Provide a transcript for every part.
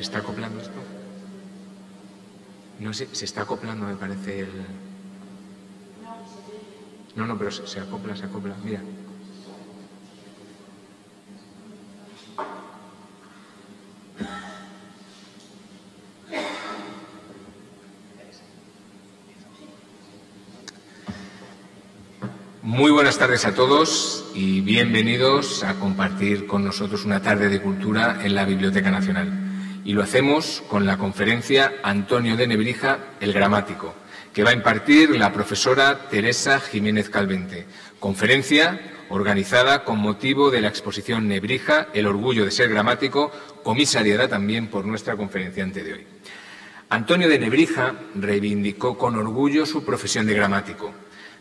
está acoplando esto? No sé, se está acoplando, me parece el... No, pero se acopla, mira. Muy buenas tardes a todos y bienvenidos a compartir con nosotros una tarde de cultura en la Biblioteca Nacional. Y lo hacemos con la conferencia Antonio de Nebrija, el gramático, que va a impartir la profesora Teresa Jiménez Calvente. Conferencia organizada con motivo de la exposición Nebrija, el orgullo de ser gramático, comisariada también por nuestra conferenciante de hoy. Antonio de Nebrija reivindicó con orgullo su profesión de gramático.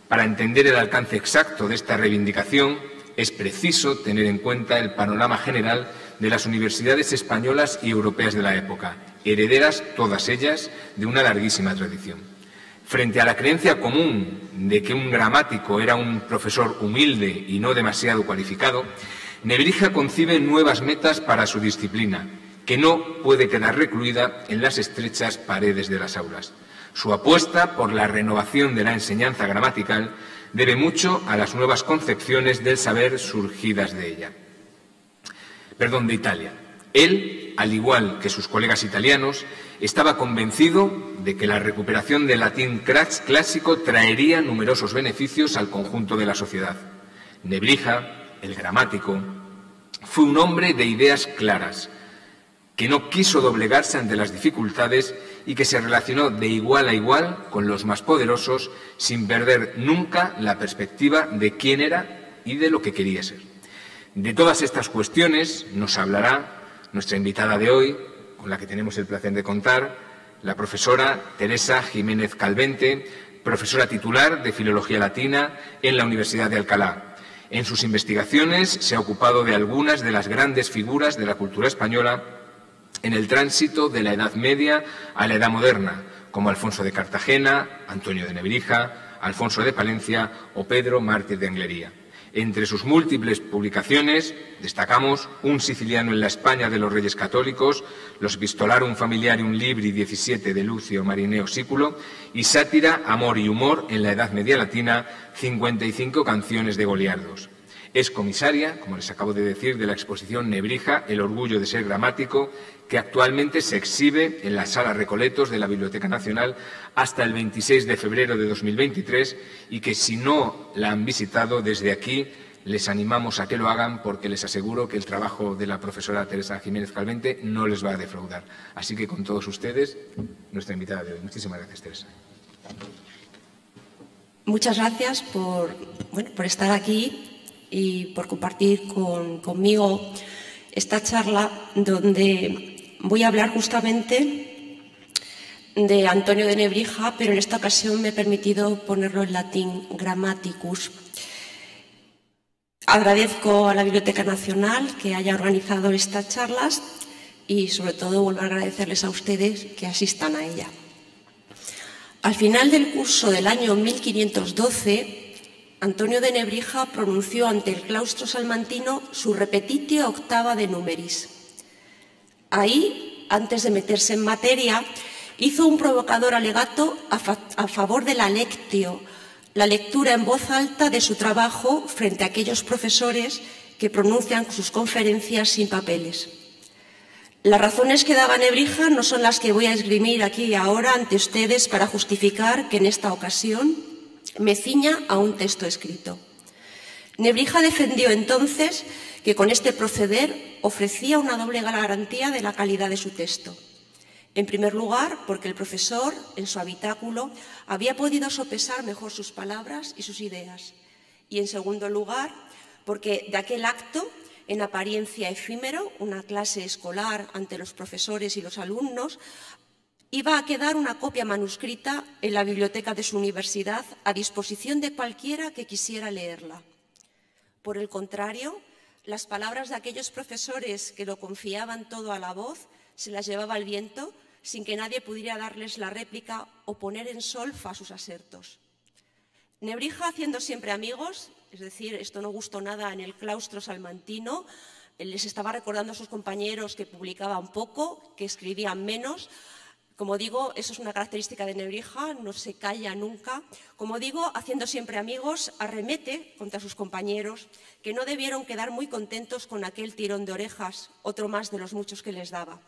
Para entender el alcance exacto de esta reivindicación, es preciso tener en cuenta el panorama general de las universidades españolas y europeas de la época, herederas todas ellas de una larguísima tradición. Frente a la creencia común de que un gramático era un profesor humilde y no demasiado cualificado, Nebrija concibe nuevas metas para su disciplina, que no puede quedar recluida en las estrechas paredes de las aulas. Su apuesta por la renovación de la enseñanza gramatical debe mucho a las nuevas concepciones del saber surgidas de Italia. Él, al igual que sus colegas italianos, estaba convencido de que la recuperación del latín clásico traería numerosos beneficios al conjunto de la sociedad. Nebrija, el gramático, fue un hombre de ideas claras, que no quiso doblegarse ante las dificultades y que se relacionó de igual a igual con los más poderosos sin perder nunca la perspectiva de quién era y de lo que quería ser. De todas estas cuestiones nos hablará nuestra invitada de hoy, con la que tenemos el placer de contar, la profesora Teresa Jiménez Calvente, profesora titular de Filología Latina en la Universidad de Alcalá. En sus investigaciones se ha ocupado de algunas de las grandes figuras de la cultura española en el tránsito de la Edad Media a la Edad Moderna, como Alfonso de Cartagena, Antonio de Nebrija, Alfonso de Palencia o Pedro Mártir de Anglería. Entre sus múltiples publicaciones destacamos Un siciliano en la España de los Reyes Católicos, Los Epistolarum Familiarium Libri 17 de Lucio Marineo Sículo y Sátira, Amor y Humor en la Edad Media Latina, 55 canciones de Goliardos. Es comisaria, como les acabo de decir, de la exposición Nebrija, el orgullo de ser gramático, que actualmente se exhibe en la Sala Recoletos de la Biblioteca Nacional hasta el 26 de febrero de 2023 y que si no la han visitado desde aquí les animamos a que lo hagan porque les aseguro que el trabajo de la profesora Teresa Jiménez Calvente no les va a defraudar. Así que con todos ustedes, nuestra invitada de hoy. Muchísimas gracias, Teresa. Muchas gracias por estar aquí y por compartir conmigo esta charla donde voy a hablar justamente de Antonio de Nebrija, pero en esta ocasión me he permitido ponerlo en latín, Grammaticus. Agradezco a la Biblioteca Nacional que haya organizado estas charlas y sobre todo vuelvo a agradecerles a ustedes que asistan a ella. Al final del curso del año 1512, Antonio de Nebrija pronunció ante el claustro salmantino su repetitio octava de numeris. Ahí, antes de meterse en materia, hizo un provocador alegato a favor de la lectio, la lectura en voz alta de su trabajo frente a aquellos profesores que pronuncian sus conferencias sin papeles. Las razones que daba Nebrija no son las que voy a esgrimir aquí y ahora ante ustedes para justificar que en esta ocasión me ciña a un texto escrito. Nebrija defendió entonces que con este proceder ofrecía una doble garantía de la calidad de su texto. En primer lugar, porque el profesor, en su habitáculo, había podido sopesar mejor sus palabras y sus ideas. Y en segundo lugar, porque de aquel acto, en apariencia efímero, una clase escolar ante los profesores y los alumnos, iba a quedar una copia manuscrita en la biblioteca de su universidad a disposición de cualquiera que quisiera leerla. Por el contrario, las palabras de aquellos profesores que lo confiaban todo a la voz se las llevaba el viento sin que nadie pudiera darles la réplica o poner en solfa sus asertos. Nebrija, haciendo siempre amigos, es decir, esto no gustó nada en el claustro salmantino, les estaba recordando a sus compañeros que publicaban poco, que escribían menos. Como digo, eso es una característica de Nebrija, no se calla nunca. Como digo, haciendo siempre amigos, arremete contra sus compañeros, que no debieron quedar muy contentos con aquel tirón de orejas, otro más de los muchos que les daba.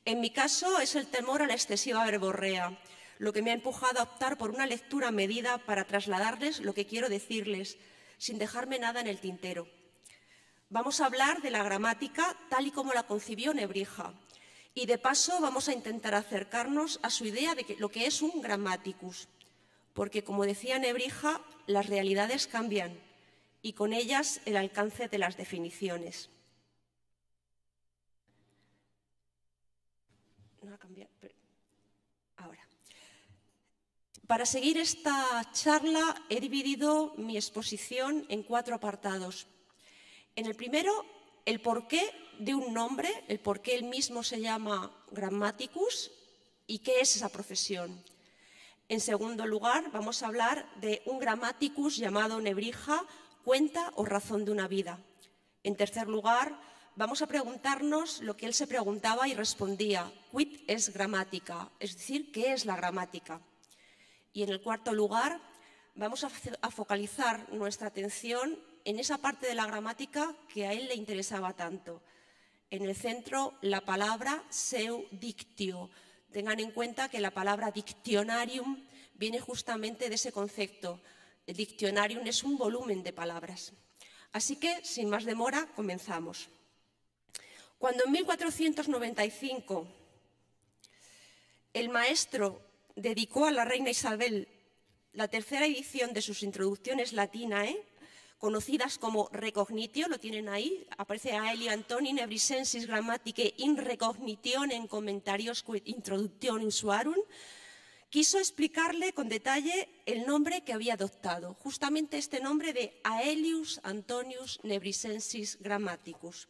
En mi caso, es el temor a la excesiva verborrea, lo que me ha empujado a optar por una lectura medida para trasladarles lo que quiero decirles, sin dejarme nada en el tintero. Vamos a hablar de la gramática tal y como la concibió Nebrija. Y de paso vamos a intentar acercarnos a su idea de lo que es un grammaticus, porque como decía Nebrija, las realidades cambian y con ellas el alcance de las definiciones. No ha cambiado, pero ahora. Para seguir esta charla he dividido mi exposición en 4 apartados. En el primero, el porqué de un nombre, el porqué él mismo se llama grammaticus y qué es esa profesión. En segundo lugar, vamos a hablar de un grammaticus llamado Nebrija, cuenta o razón de una vida. En tercer lugar, vamos a preguntarnos lo que él se preguntaba y respondía, quid es gramática, es decir, ¿qué es la gramática? Y en el cuarto lugar, vamos a focalizar nuestra atención en esa parte de la gramática que a él le interesaba tanto. En el centro, la palabra seu dictio. Tengan en cuenta que la palabra dictionarium viene justamente de ese concepto. El dictionarium es un volumen de palabras. Así que, sin más demora, comenzamos. Cuando en 1495 el maestro dedicó a la reina Isabel la 3ª edición de sus introducciones latinae, conocidas como Recognitio, lo tienen ahí, aparece Aelio Antoni Nebrisensis Grammaticae in Recognitionem Commentariosque Introductionem Suarum, quiso explicarle con detalle el nombre que había adoptado, justamente este nombre de Aelius Antonius Nebrisensis Grammaticus.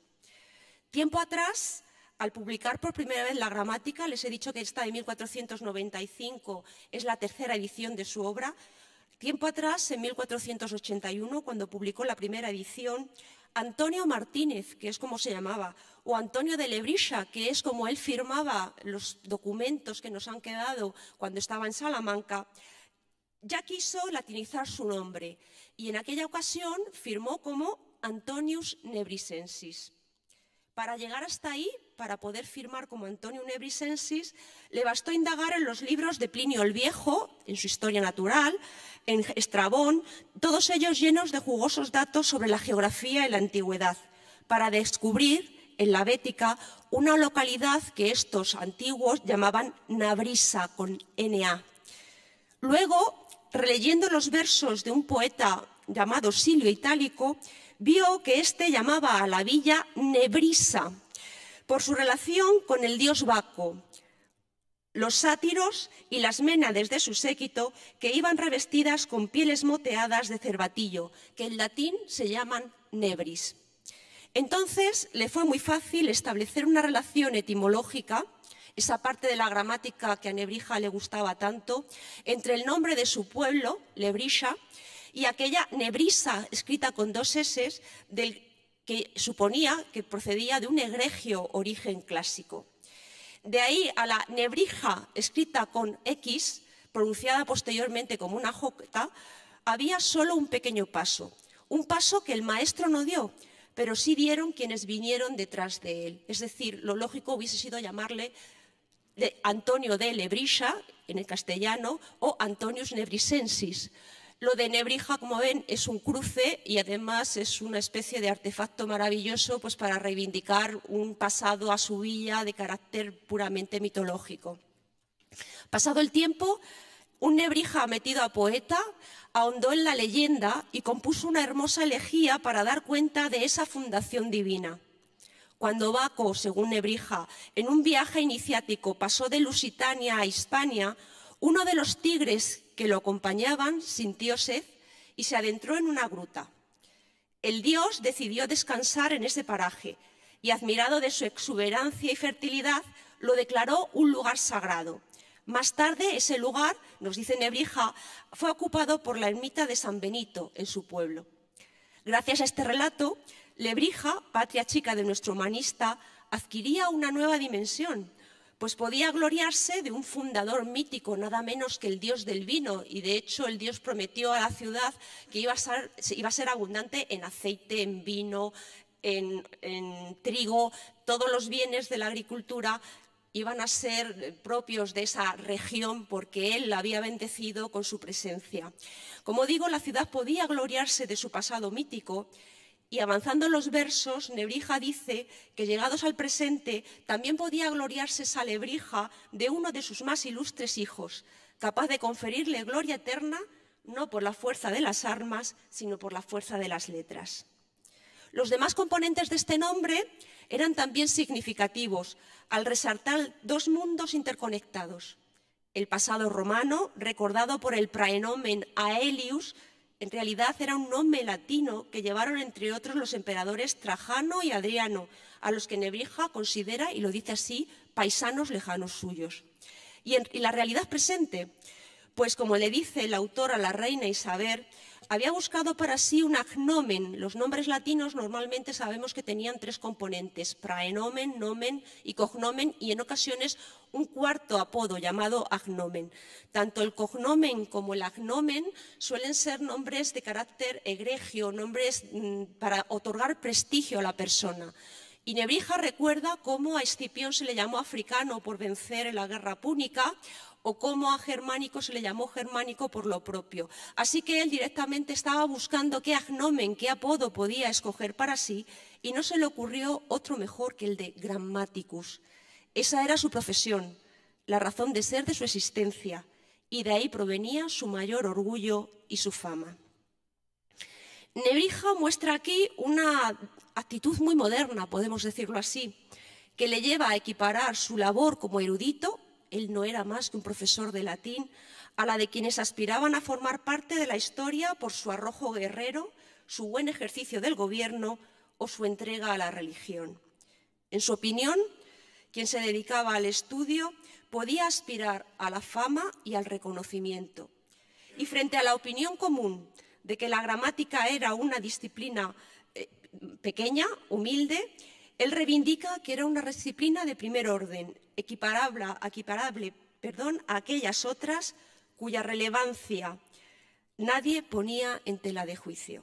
Tiempo atrás, al publicar por primera vez la gramática, les he dicho que esta de 1495 es la 3ª edición de su obra. Tiempo atrás, en 1481, cuando publicó la primera edición, Antonio Martínez, que es como se llamaba, o Antonio de Lebrisha, que es como él firmaba los documentos que nos han quedado cuando estaba en Salamanca, ya quiso latinizar su nombre y en aquella ocasión firmó como Antonius Nebrisensis. Para llegar hasta ahí, para poder firmar como Antonio Nebrisensis, le bastó indagar en los libros de Plinio el Viejo, en su Historia Natural, en Estrabón, todos ellos llenos de jugosos datos sobre la geografía y la antigüedad, para descubrir en la Bética una localidad que estos antiguos llamaban Nabrisa, con N-A. Luego, releyendo los versos de un poeta llamado Silio Itálico, vio que éste llamaba a la villa Nebrisa, por su relación con el dios Baco, los sátiros y las ménades de su séquito que iban revestidas con pieles moteadas de cervatillo, que en latín se llaman nebris. Entonces le fue muy fácil establecer una relación etimológica, esa parte de la gramática que a Nebrija le gustaba tanto, entre el nombre de su pueblo, Lebrisha, y aquella Nebrisa, escrita con 2 S, del que suponía que procedía de un egregio origen clásico. De ahí a la Nebrija, escrita con X, pronunciada posteriormente como una J, había solo un pequeño paso. Un paso que el maestro no dio, pero sí dieron quienes vinieron detrás de él. Es decir, lo lógico hubiese sido llamarle de Antonio de Lebrisha, en el castellano, o Antonius Nebrisensis. Lo de Nebrija, como ven, es un cruce y además es una especie de artefacto maravilloso pues, para reivindicar un pasado a su villa de carácter puramente mitológico. Pasado el tiempo, un Nebrija metido a poeta ahondó en la leyenda y compuso una hermosa elegía para dar cuenta de esa fundación divina. Cuando Baco, según Nebrija, en un viaje iniciático pasó de Lusitania a Hispania, uno de los tigres que lo acompañaban sintió sed y se adentró en una gruta. El dios decidió descansar en ese paraje y, admirado de su exuberancia y fertilidad, lo declaró un lugar sagrado. Más tarde, ese lugar, nos dice Nebrija, fue ocupado por la ermita de San Benito en su pueblo. Gracias a este relato, Lebrija, patria chica de nuestro humanista, adquiría una nueva dimensión, pues podía gloriarse de un fundador mítico, nada menos que el dios del vino, y de hecho el dios prometió a la ciudad que iba a ser abundante en aceite, en vino, en trigo, todos los bienes de la agricultura iban a ser propios de esa región porque él la había bendecido con su presencia. Como digo, la ciudad podía gloriarse de su pasado mítico. Y avanzando en los versos, Nebrija dice que llegados al presente también podía gloriarse esa Lebrija de uno de sus más ilustres hijos, capaz de conferirle gloria eterna no por la fuerza de las armas, sino por la fuerza de las letras. Los demás componentes de este nombre eran también significativos, al resaltar dos mundos interconectados. El pasado romano, recordado por el praenomen Aelius, en realidad era un nombre latino que llevaron entre otros los emperadores Trajano y Adriano, a los que Nebrija considera, y lo dice así, paisanos lejanos suyos. Y la realidad presente, pues como le dice el autor a la reina Isabel, había buscado para sí un agnomen. Los nombres latinos normalmente sabemos que tenían tres componentes, praenomen, nomen y cognomen, y en ocasiones un cuarto apodo llamado agnomen. Tanto el cognomen como el agnomen suelen ser nombres de carácter egregio, nombres para otorgar prestigio a la persona. Y Nebrija recuerda cómo a Escipión se le llamó africano por vencer en la guerra púnica, o cómo a Germánico se le llamó germánico por lo propio. Así que él directamente estaba buscando qué agnomen, qué apodo podía escoger para sí, y no se le ocurrió otro mejor que el de Grammaticus. Esa era su profesión, la razón de ser de su existencia, y de ahí provenía su mayor orgullo y su fama. Nebrija muestra aquí una actitud muy moderna, podemos decirlo así, que le lleva a equiparar su labor como erudito, él no era más que un profesor de latín, a la de quienes aspiraban a formar parte de la historia por su arrojo guerrero, su buen ejercicio del gobierno o su entrega a la religión. En su opinión, quien se dedicaba al estudio podía aspirar a la fama y al reconocimiento. Y frente a la opinión común de que la gramática era una disciplina pequeña, humilde, él reivindica que era una disciplina de primer orden, equiparable a aquellas otras cuya relevancia nadie ponía en tela de juicio.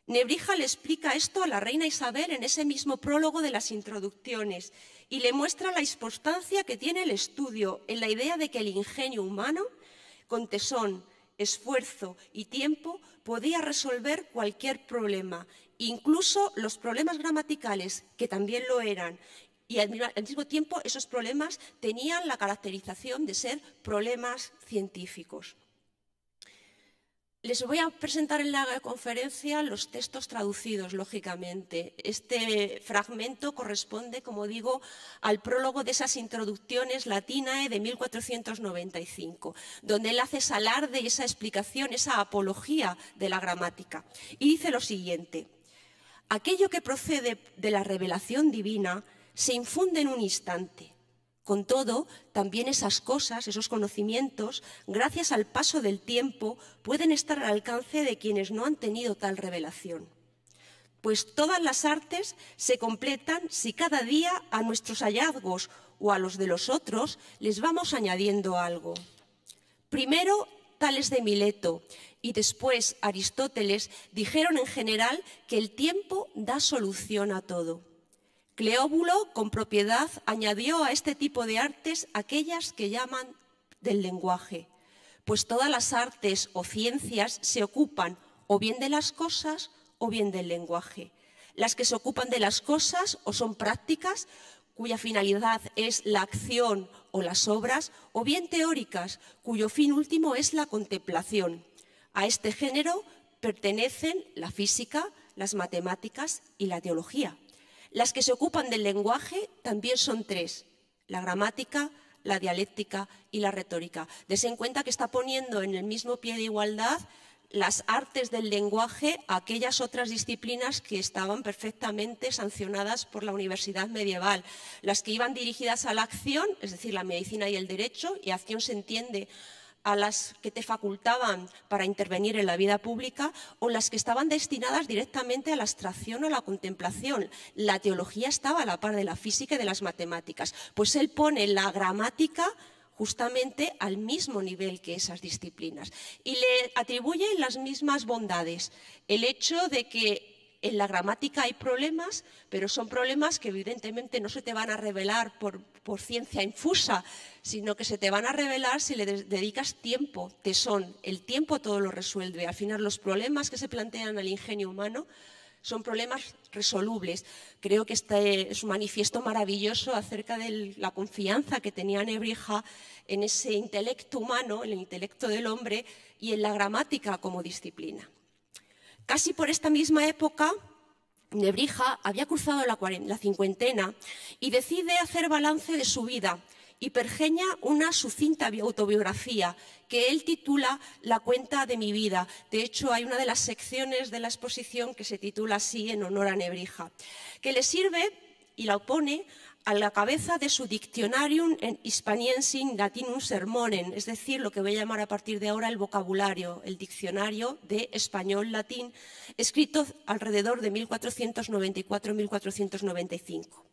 Nebrija le explica esto a la reina Isabel en ese mismo prólogo de las introducciones y le muestra la importancia que tiene el estudio en la idea de que el ingenio humano, con tesón, esfuerzo y tiempo, podía resolver cualquier problema, incluso los problemas gramaticales, que también lo eran, y al mismo tiempo esos problemas tenían la caracterización de ser problemas científicos. Les voy a presentar en la conferencia los textos traducidos, lógicamente. Este fragmento corresponde, como digo, al prólogo de esas introducciones latinae de 1495, donde él hace ese alarde y esa explicación, esa apología de la gramática. Y dice lo siguiente: aquello que procede de la revelación divina se infunde en un instante. Con todo, también esas cosas, esos conocimientos, gracias al paso del tiempo, pueden estar al alcance de quienes no han tenido tal revelación. Pues todas las artes se completan si cada día a nuestros hallazgos o a los de los otros les vamos añadiendo algo. Primero, Tales de Mileto y después Aristóteles dijeron en general que el tiempo da solución a todo. Cleóbulo, con propiedad, añadió a este tipo de artes aquellas que llaman del lenguaje, pues todas las artes o ciencias se ocupan o bien de las cosas o bien del lenguaje. Las que se ocupan de las cosas o son prácticas, cuya finalidad es la acción o las obras, o bien teóricas, cuyo fin último es la contemplación. A este género pertenecen la física, las matemáticas y la teología. Las que se ocupan del lenguaje también son tres: la gramática, la dialéctica y la retórica. Dese en cuenta que está poniendo en el mismo pie de igualdad las artes del lenguaje a aquellas otras disciplinas que estaban perfectamente sancionadas por la universidad medieval. Las que iban dirigidas a la acción, es decir, la medicina y el derecho, y acción se entiende a las que te facultaban para intervenir en la vida pública o las que estaban destinadas directamente a la abstracción o a la contemplación. La teología estaba a la par de la física y de las matemáticas. Pues él pone la gramática justamente al mismo nivel que esas disciplinas y le atribuye las mismas bondades. El hecho de que en la gramática hay problemas, pero son problemas que evidentemente no se te van a revelar por ciencia infusa, sino que se te van a revelar si le dedicas tiempo, tesón. El tiempo todo lo resuelve. Al final los problemas que se plantean al ingenio humano son problemas resolubles. Creo que este es un manifiesto maravilloso acerca de la confianza que tenía Nebrija en ese intelecto humano, en el intelecto del hombre y en la gramática como disciplina. Casi por esta misma época, Nebrija había cruzado la cincuentena y decide hacer balance de su vida y pergeña una sucinta autobiografía que él titula La cuenta de mi vida. De hecho, hay una de las secciones de la exposición que se titula así en honor a Nebrija, que le sirve y la pone a la cabeza de su Dictionarium Hispaniensim Latinum Sermonem, es decir, lo que voy a llamar a partir de ahora el vocabulario, el diccionario de español-latín, escrito alrededor de 1494-1495.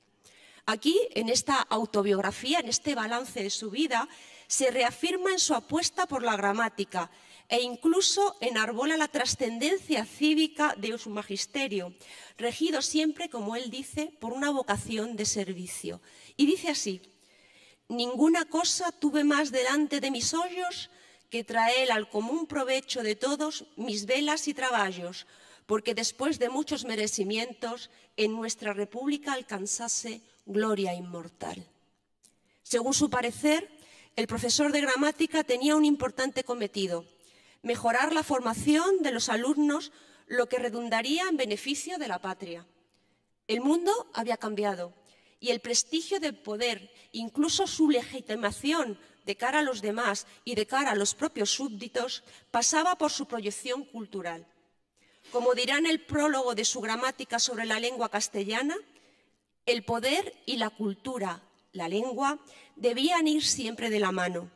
Aquí, en esta autobiografía, en este balance de su vida, se reafirma en su apuesta por la gramática e incluso enarbola la trascendencia cívica de su magisterio, regido siempre, como él dice, por una vocación de servicio. Y dice así: «Ninguna cosa tuve más delante de mis ojos que traer al común provecho de todos mis velas y traballos, porque después de muchos merecimientos en nuestra república alcanzase gloria inmortal». Según su parecer, el profesor de gramática tenía un importante cometido: mejorar la formación de los alumnos, lo que redundaría en beneficio de la patria. El mundo había cambiado y el prestigio del poder, incluso su legitimación de cara a los demás y de cara a los propios súbditos, pasaba por su proyección cultural. Como dirá en el prólogo de su gramática sobre la lengua castellana, el poder y la cultura, la lengua, debían ir siempre de la mano.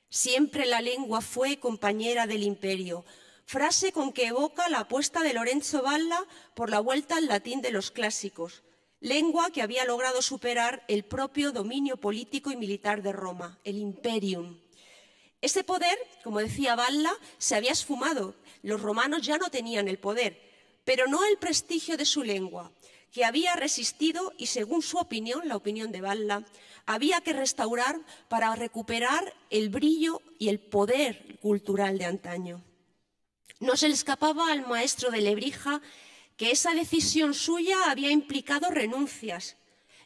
Siempre la lengua fue compañera del imperio, frase con que evoca la apuesta de Lorenzo Valla por la vuelta al latín de los clásicos, lengua que había logrado superar el propio dominio político y militar de Roma, el imperium. Ese poder, como decía Valla, se había esfumado. Los romanos ya no tenían el poder, pero no el prestigio de su lengua, que había resistido y, según su opinión, la opinión de Valla, había que restaurar para recuperar el brillo y el poder cultural de antaño. No se le escapaba al maestro de Nebrija que esa decisión suya había implicado renuncias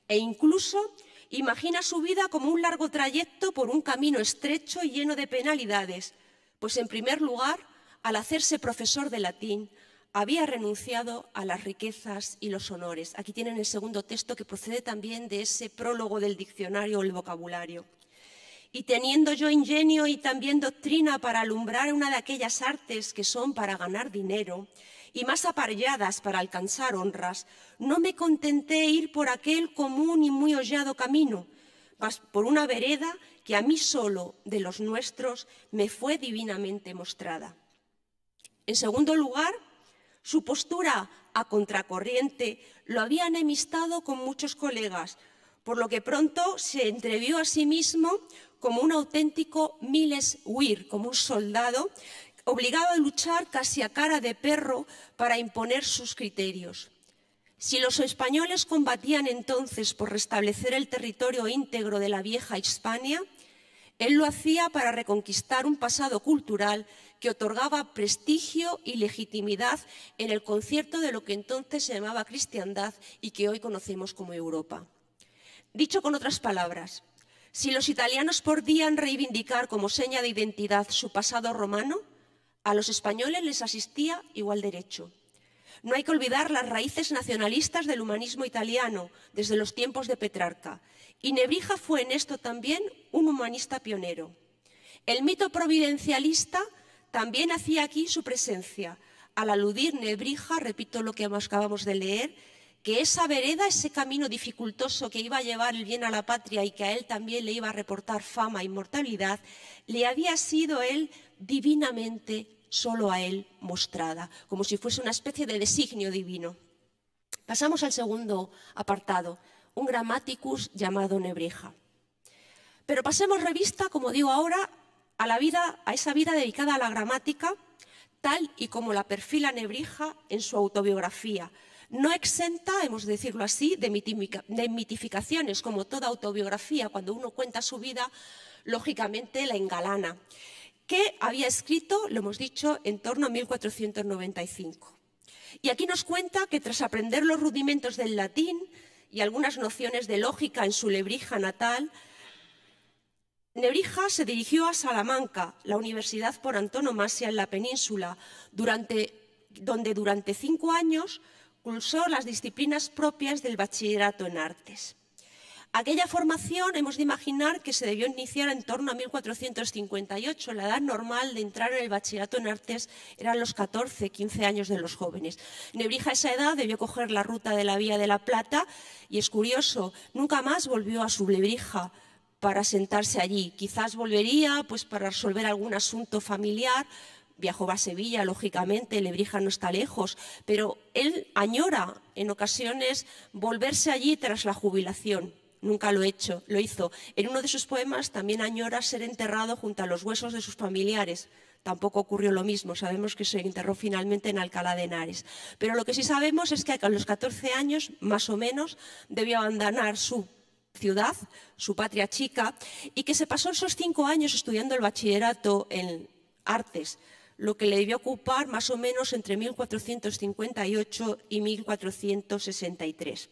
e incluso imagina su vida como un largo trayecto por un camino estrecho y lleno de penalidades, pues en primer lugar, al hacerse profesor de latín, había renunciado a las riquezas y los honores. Aquí tienen el segundo texto que procede también de ese prólogo del diccionario o el vocabulario. Y teniendo yo ingenio y también doctrina para alumbrar una de aquellas artes que son para ganar dinero y más aparelladas para alcanzar honras, no me contenté ir por aquel común y muy hollado camino, mas por una vereda que a mí solo de los nuestros me fue divinamente mostrada. En segundo lugar, su postura a contracorriente lo había enemistado con muchos colegas, por lo que pronto se entrevió a sí mismo como un auténtico miles huir, como un soldado obligado a luchar casi a cara de perro para imponer sus criterios. Si los españoles combatían entonces por restablecer el territorio íntegro de la vieja Hispania, él lo hacía para reconquistar un pasado cultural que otorgaba prestigio y legitimidad en el concierto de lo que entonces se llamaba cristiandad y que hoy conocemos como Europa. Dicho con otras palabras, si los italianos podían reivindicar como seña de identidad su pasado romano, a los españoles les asistía igual derecho. No hay que olvidar las raíces nacionalistas del humanismo italiano desde los tiempos de Petrarca, y Nebrija fue en esto también un humanista pionero. El mito providencialista también hacía aquí su presencia, al aludir Nebrija, repito lo que acabamos de leer, que esa vereda, ese camino dificultoso que iba a llevar el bien a la patria y que a él también le iba a reportar fama e inmortalidad, le había sido él divinamente, solo a él, mostrada, como si fuese una especie de designio divino. Pasamos al segundo apartado, un grammaticus llamado Nebrija. Pero pasemos revista, como digo ahora, a esa vida dedicada a la gramática, tal y como la perfila Nebrija en su autobiografía, no exenta, hemos de decirlo así, de mitificaciones, como toda autobiografía. Cuando uno cuenta su vida, lógicamente la engalana, que había escrito, lo hemos dicho, en torno a 1495. Y aquí nos cuenta que tras aprender los rudimentos del latín y algunas nociones de lógica en su Lebrija natal, Nebrija se dirigió a Salamanca, la universidad por antonomasia en la península, donde durante 5 años cursó las disciplinas propias del bachillerato en artes. Aquella formación hemos de imaginar que se debió iniciar en torno a 1458. La edad normal de entrar en el bachillerato en artes eran los 14, 15 años de los jóvenes. Nebrija a esa edad debió coger la ruta de la Vía de la Plata y es curioso, nunca más volvió a su Lebrija para sentarse allí. Quizás volvería pues, para resolver algún asunto familiar. Viajó a Sevilla, lógicamente, Lebrija no está lejos, pero él añora en ocasiones volverse allí tras la jubilación. Nunca lo hizo. En uno de sus poemas también añora ser enterrado junto a los huesos de sus familiares. Tampoco ocurrió lo mismo. Sabemos que se enterró finalmente en Alcalá de Henares. Pero lo que sí sabemos es que a los 14 años, más o menos, debió abandonar su ciudad, su patria chica, y que se pasó esos 5 años estudiando el bachillerato en artes, lo que le debió ocupar más o menos entre 1458 y 1463.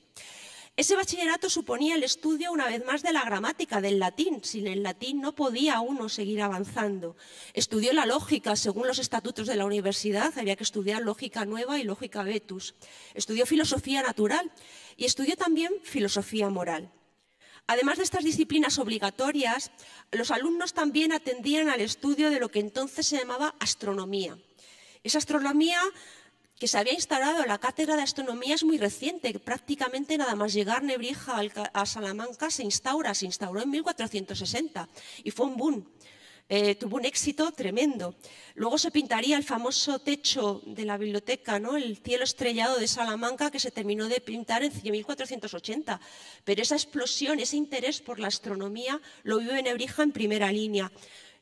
Ese bachillerato suponía el estudio, una vez más, de la gramática, del latín. Sin el latín no podía uno seguir avanzando. Estudió la lógica, según los estatutos de la universidad, había que estudiar lógica nueva y lógica vetus. Estudió filosofía natural y estudió también filosofía moral. Además de estas disciplinas obligatorias, los alumnos también atendían al estudio de lo que entonces se llamaba astronomía. Esa astronomía que se había instalado en la cátedra de astronomía es muy reciente, prácticamente nada más llegar Nebrija a Salamanca se instauró en 1460 y fue un boom. Tuvo un éxito tremendo. Luego se pintaría el famoso techo de la biblioteca, ¿no? El cielo estrellado de Salamanca, que se terminó de pintar en 1480. Pero esa explosión, ese interés por la astronomía lo vive Nebrija en primera línea.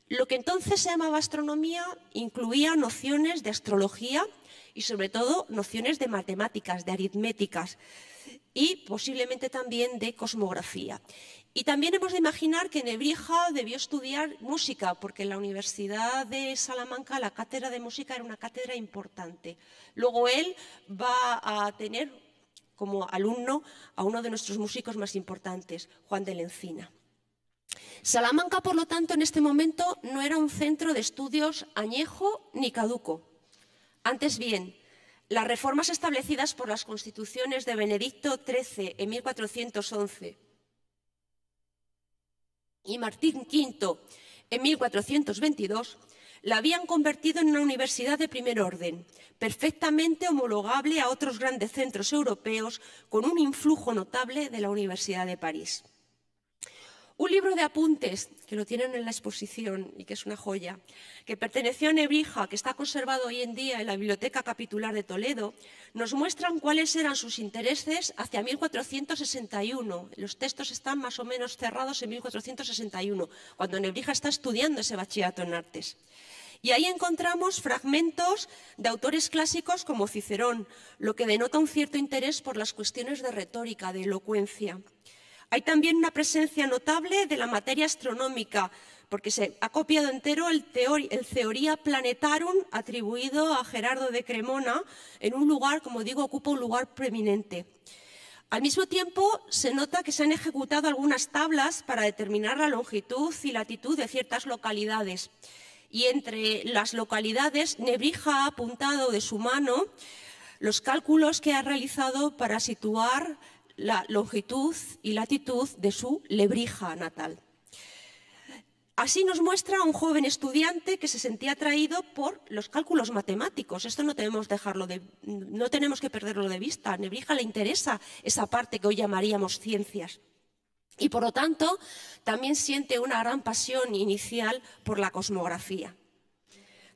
Lo que entonces se llamaba astronomía incluía nociones de astrología y sobre todo nociones de matemáticas, de aritméticas y posiblemente también de cosmografía. Y también hemos de imaginar que Nebrija debió estudiar música, porque en la Universidad de Salamanca la cátedra de música era una cátedra importante. Luego él va a tener como alumno a uno de nuestros músicos más importantes, Juan de la Encina. Salamanca, por lo tanto, en este momento no era un centro de estudios añejo ni caduco. Antes bien, las reformas establecidas por las constituciones de Benedicto XIII en 1411 y Martín V en 1422 la habían convertido en una universidad de primer orden, perfectamente homologable a otros grandes centros europeos, con un influjo notable de la Universidad de París. Un libro de apuntes, que lo tienen en la exposición y que es una joya, que perteneció a Nebrija, que está conservado hoy en día en la Biblioteca Capitular de Toledo, nos muestran cuáles eran sus intereses hacia 1461. Los textos están más o menos cerrados en 1461, cuando Nebrija está estudiando ese bachillerato en artes. Y ahí encontramos fragmentos de autores clásicos como Cicerón, lo que denota un cierto interés por las cuestiones de retórica, de elocuencia. Hay también una presencia notable de la materia astronómica, porque se ha copiado entero el Theoria Planetarum atribuido a Gerardo de Cremona, en un lugar, como digo, ocupa un lugar preeminente. Al mismo tiempo, se nota que se han ejecutado algunas tablas para determinar la longitud y latitud de ciertas localidades. Y entre las localidades, Nebrija ha apuntado de su mano los cálculos que ha realizado para situar la longitud y latitud de su Lebrija natal. Así nos muestra a un joven estudiante que se sentía atraído por los cálculos matemáticos. Esto no tenemos que perderlo de vista. A Nebrija le interesa esa parte que hoy llamaríamos ciencias. Y por lo tanto, también siente una gran pasión inicial por la cosmografía.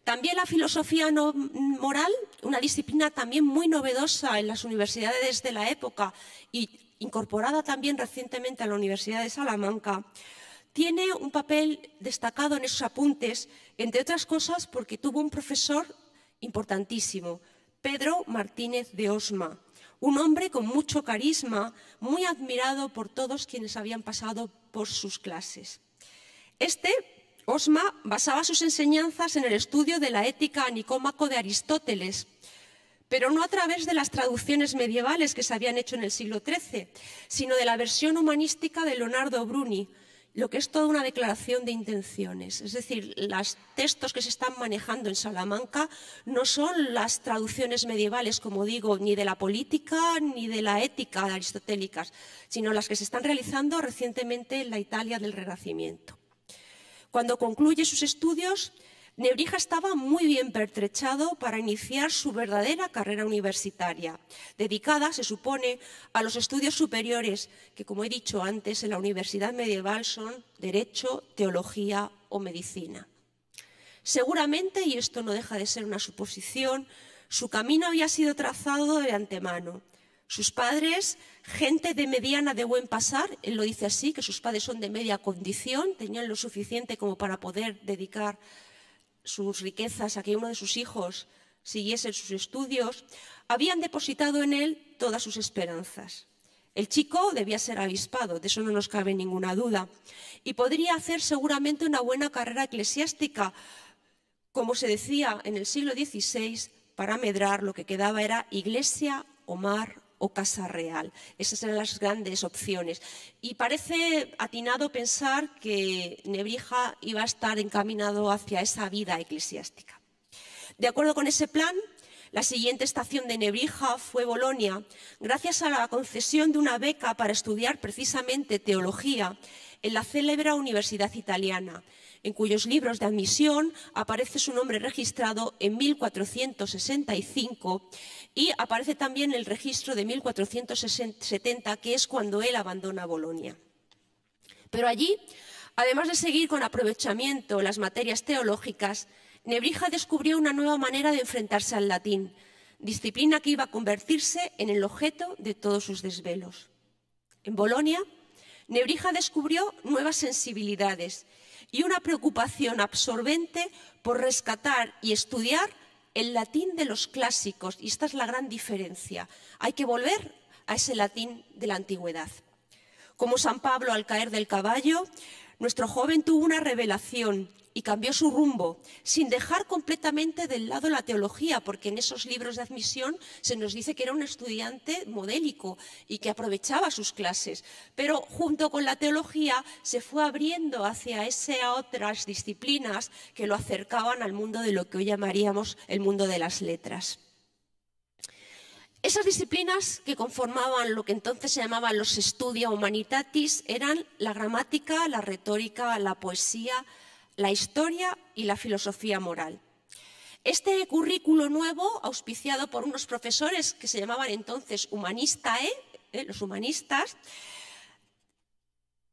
También la filosofía moral, una disciplina también muy novedosa en las universidades de la época y incorporada también recientemente a la Universidad de Salamanca, tiene un papel destacado en esos apuntes, entre otras cosas porque tuvo un profesor importantísimo, Pedro Martínez de Osma, un hombre con mucho carisma, muy admirado por todos quienes habían pasado por sus clases. Osma basaba sus enseñanzas en el estudio de la ética a Nicómaco de Aristóteles, pero no a través de las traducciones medievales que se habían hecho en el siglo XIII, sino de la versión humanística de Leonardo Bruni, lo que es toda una declaración de intenciones. Es decir, los textos que se están manejando en Salamanca no son las traducciones medievales, como digo, ni de la política ni de la ética aristotélicas, sino las que se están realizando recientemente en la Italia del Renacimiento. Cuando concluye sus estudios, Nebrija estaba muy bien pertrechado para iniciar su verdadera carrera universitaria, dedicada, se supone, a los estudios superiores, que, como he dicho antes, en la universidad medieval son Derecho, Teología o Medicina. Seguramente, y esto no deja de ser una suposición, su camino había sido trazado de antemano. Sus padres, gente de mediana de buen pasar, él lo dice así, que sus padres son de media condición, tenían lo suficiente como para poder dedicar sus riquezas a que uno de sus hijos siguiese sus estudios, habían depositado en él todas sus esperanzas. El chico debía ser avispado, de eso no nos cabe ninguna duda, y podría hacer seguramente una buena carrera eclesiástica. Como se decía en el siglo XVI, para medrar lo que quedaba era iglesia o mar o casa real. Esas eran las grandes opciones. Y parece atinado pensar que Nebrija iba a estar encaminado hacia esa vida eclesiástica. De acuerdo con ese plan, la siguiente estación de Nebrija fue Bolonia, gracias a la concesión de una beca para estudiar precisamente teología en la célebre Universidad Italiana, en cuyos libros de admisión aparece su nombre registrado en 1465 y aparece también el registro de 1470, que es cuando él abandona Bolonia. Pero allí, además de seguir con aprovechamiento las materias teológicas, Nebrija descubrió una nueva manera de enfrentarse al latín, disciplina que iba a convertirse en el objeto de todos sus desvelos. En Bolonia, Nebrija descubrió nuevas sensibilidades y una preocupación absorbente por rescatar y estudiar el latín de los clásicos, y esta es la gran diferencia. Hay que volver a ese latín de la antigüedad. Como San Pablo al caer del caballo, nuestro joven tuvo una revelación y cambió su rumbo, sin dejar completamente del lado la teología, porque en esos libros de admisión se nos dice que era un estudiante modélico y que aprovechaba sus clases. Pero junto con la teología se fue abriendo hacia esas otras disciplinas que lo acercaban al mundo de lo que hoy llamaríamos el mundo de las letras. Esas disciplinas que conformaban lo que entonces se llamaban los Studia Humanitatis eran la gramática, la retórica, la poesía, la historia y la filosofía moral. Este currículo nuevo, auspiciado por unos profesores que se llamaban entonces humanistae, los humanistas,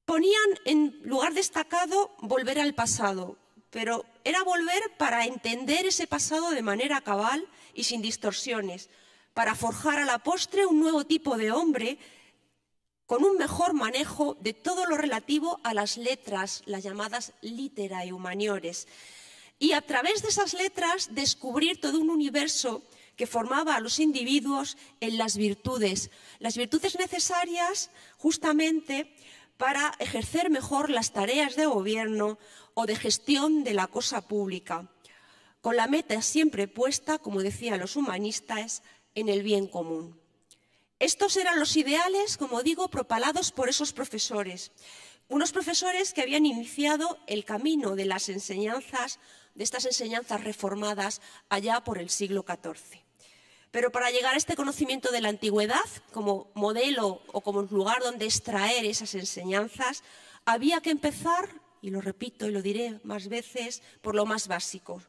ponían en lugar destacado volver al pasado, pero era volver para entender ese pasado de manera cabal y sin distorsiones, para forjar a la postre un nuevo tipo de hombre con un mejor manejo de todo lo relativo a las letras, las llamadas literae humaniores. Y a través de esas letras descubrir todo un universo que formaba a los individuos en las virtudes necesarias justamente para ejercer mejor las tareas de gobierno o de gestión de la cosa pública, con la meta siempre puesta, como decían los humanistas, en el bien común. Estos eran los ideales, como digo, propalados por esos profesores, unos profesores que habían iniciado el camino de las enseñanzas, de estas enseñanzas reformadas allá por el siglo XIV. Pero para llegar a este conocimiento de la antigüedad, como modelo o como lugar donde extraer esas enseñanzas, había que empezar, y lo repito y lo diré más veces, por lo más básico: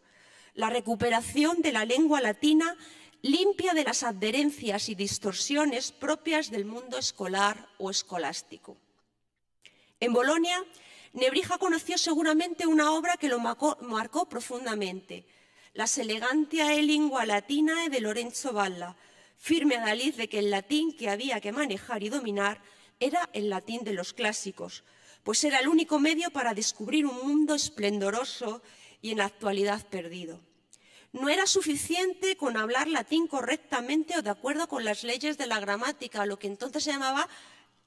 la recuperación de la lengua latina limpia de las adherencias y distorsiones propias del mundo escolar o escolástico. En Bolonia, Nebrija conoció seguramente una obra que lo marcó profundamente: Las elegantiae lingua latinae de Lorenzo Valla, firme adalid de que el latín que había que manejar y dominar era el latín de los clásicos, pues era el único medio para descubrir un mundo esplendoroso y en la actualidad perdido. No era suficiente con hablar latín correctamente o de acuerdo con las leyes de la gramática, lo que entonces se llamaba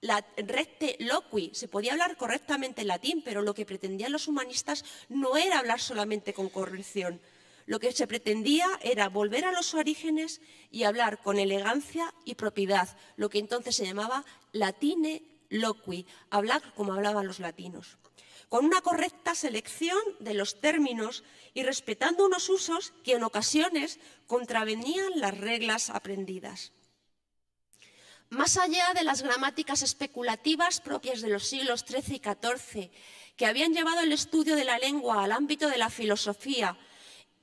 la recte loqui. Se podía hablar correctamente latín, pero lo que pretendían los humanistas no era hablar solamente con corrección. Lo que se pretendía era volver a los orígenes y hablar con elegancia y propiedad, lo que entonces se llamaba latine loqui, hablar como hablaban los latinos, con una correcta selección de los términos y respetando unos usos que en ocasiones contravenían las reglas aprendidas. Más allá de las gramáticas especulativas propias de los siglos XIII y XIV, que habían llevado el estudio de la lengua al ámbito de la filosofía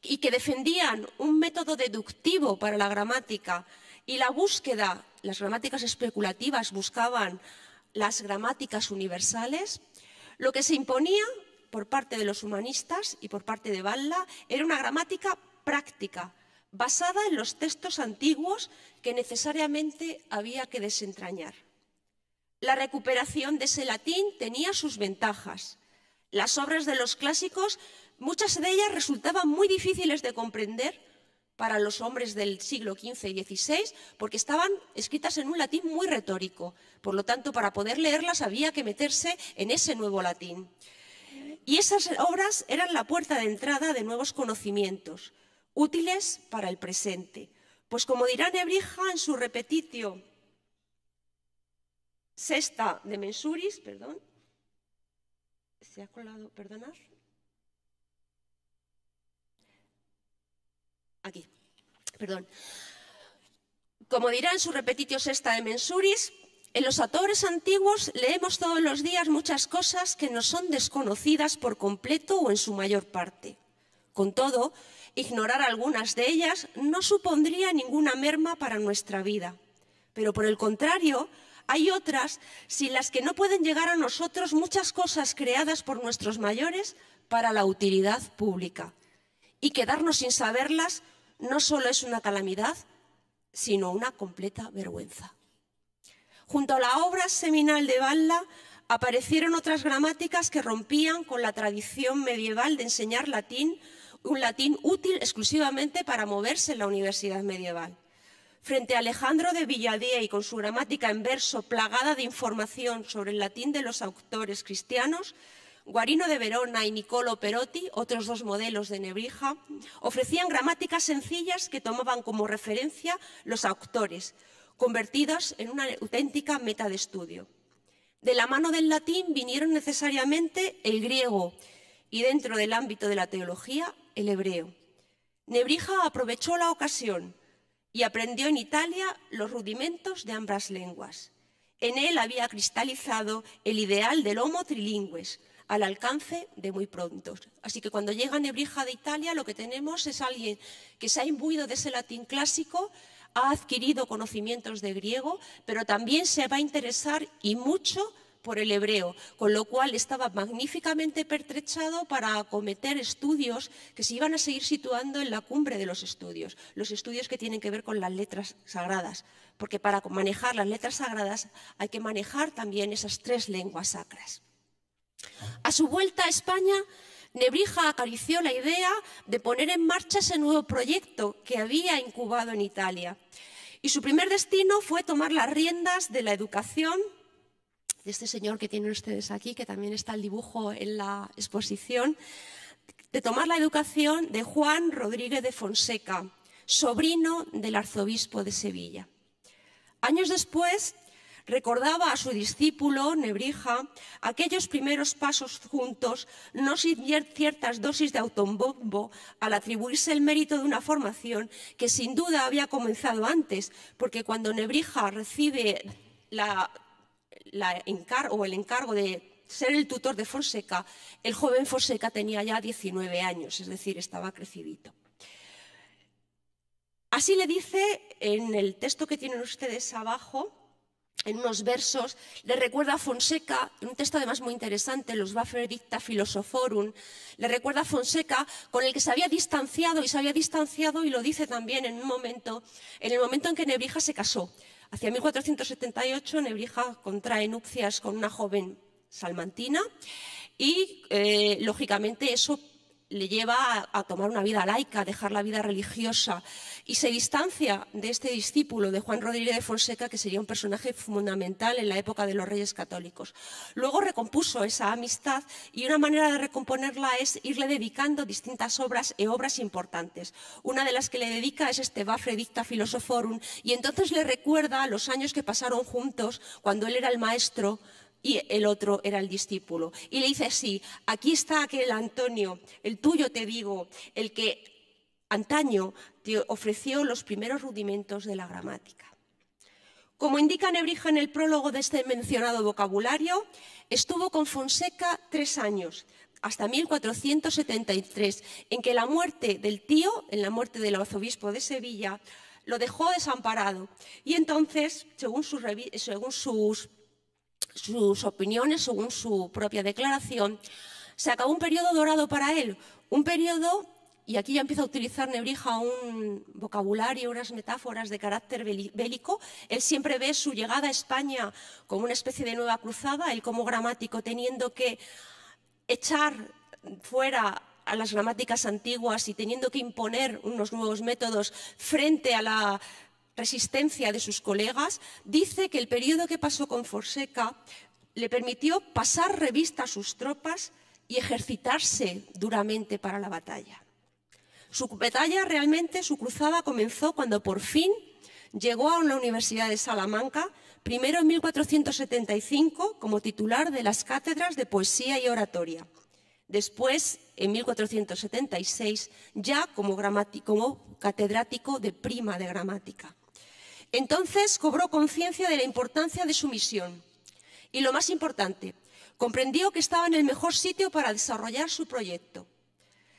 y que defendían un método deductivo para la gramática y la búsqueda, las gramáticas especulativas buscaban las gramáticas universales, lo que se imponía por parte de los humanistas y por parte de Valla era una gramática práctica, basada en los textos antiguos que necesariamente había que desentrañar. La recuperación de ese latín tenía sus ventajas. Las obras de los clásicos, muchas de ellas resultaban muy difíciles de comprender para los hombres del siglo XV y XVI, porque estaban escritas en un latín muy retórico. Por lo tanto, para poder leerlas había que meterse en ese nuevo latín. Y esas obras eran la puerta de entrada de nuevos conocimientos, útiles para el presente. Pues como dirá Nebrija en su repetitio sexta de Mensuris, perdón, se ha colado, perdonad. Aquí, perdón. Como dirá en su repetitio sexta de Mensuris, en los autores antiguos leemos todos los días muchas cosas que nos son desconocidas por completo o en su mayor parte. Con todo, ignorar algunas de ellas no supondría ninguna merma para nuestra vida. Pero por el contrario, hay otras sin las que no pueden llegar a nosotros muchas cosas creadas por nuestros mayores para la utilidad pública. Y quedarnos sin saberlas no solo es una calamidad, sino una completa vergüenza. Junto a la obra seminal de Valla aparecieron otras gramáticas que rompían con la tradición medieval de enseñar latín, un latín útil exclusivamente para moverse en la universidad medieval. Frente a Alejandro de Villadía y con su gramática en verso plagada de información sobre el latín de los autores cristianos, Guarino de Verona y Niccolò Perotti, otros dos modelos de Nebrija, ofrecían gramáticas sencillas que tomaban como referencia los autores, convertidas en una auténtica meta de estudio. De la mano del latín vinieron necesariamente el griego y dentro del ámbito de la teología, el hebreo. Nebrija aprovechó la ocasión y aprendió en Italia los rudimentos de ambas lenguas. En él había cristalizado el ideal del homo trilingües, al alcance de muy pronto. Así que cuando llega Nebrija de Italia, lo que tenemos es alguien que se ha imbuido de ese latín clásico, ha adquirido conocimientos de griego, pero también se va a interesar y mucho por el hebreo, con lo cual estaba magníficamente pertrechado para acometer estudios que se iban a seguir situando en la cumbre de los estudios que tienen que ver con las letras sagradas, porque para manejar las letras sagradas hay que manejar también esas tres lenguas sacras. A su vuelta a España, Nebrija acarició la idea de poner en marcha ese nuevo proyecto que había incubado en Italia. Y su primer destino fue tomar las riendas de la educación de este señor que tienen ustedes aquí, que también está el dibujo en la exposición, de tomar la educación de Juan Rodríguez de Fonseca, sobrino del arzobispo de Sevilla. Años después, recordaba a su discípulo, Nebrija, aquellos primeros pasos juntos, no sin ciertas dosis de autobombo, al atribuirse el mérito de una formación que sin duda había comenzado antes, porque cuando Nebrija recibe el encargo de ser el tutor de Fonseca, el joven Fonseca tenía ya 19 años, es decir, estaba crecidito. Así le dice en el texto que tienen ustedes abajo, en unos versos, le recuerda a Fonseca, en un texto además muy interesante, los Waffer Dicta Philosophorum, le recuerda a Fonseca con el que se había distanciado y lo dice también en el momento en que Nebrija se casó. Hacia 1478 Nebrija contrae nupcias con una joven salmantina y, lógicamente, eso le lleva a tomar una vida laica, a dejar la vida religiosa y se distancia de este discípulo de Juan Rodríguez de Fonseca, que sería un personaje fundamental en la época de los Reyes Católicos. Luego recompuso esa amistad y una manera de recomponerla es irle dedicando distintas obras e obras importantes. Una de las que le dedica es este Waffer Dicta Philosophorum y entonces le recuerda los años que pasaron juntos cuando él era el maestro y el otro era el discípulo. Y le dice así: aquí está aquel Antonio, el tuyo te digo, el que antaño te ofreció los primeros rudimentos de la gramática. Como indica Nebrija en el prólogo de este mencionado vocabulario, estuvo con Fonseca 3 años, hasta 1473, en que la muerte del tío, en la muerte del arzobispo de Sevilla, lo dejó desamparado. Y entonces, según sus opiniones, según su propia declaración, se acabó un periodo dorado para él, un periodo, y aquí ya empieza a utilizar Nebrija un vocabulario, unas metáforas de carácter bélico. Él siempre ve su llegada a España como una especie de nueva cruzada, él como gramático teniendo que echar fuera a las gramáticas antiguas y teniendo que imponer unos nuevos métodos frente a la resistencia de sus colegas. Dice que el periodo que pasó con Fonseca le permitió pasar revista a sus tropas y ejercitarse duramente para la batalla. Su batalla, realmente, su cruzada comenzó cuando por fin llegó a la Universidad de Salamanca, primero en 1475 como titular de las cátedras de poesía y oratoria. Después, en 1476, ya como catedrático de prima de gramática. Entonces cobró conciencia de la importancia de su misión y, lo más importante, comprendió que estaba en el mejor sitio para desarrollar su proyecto.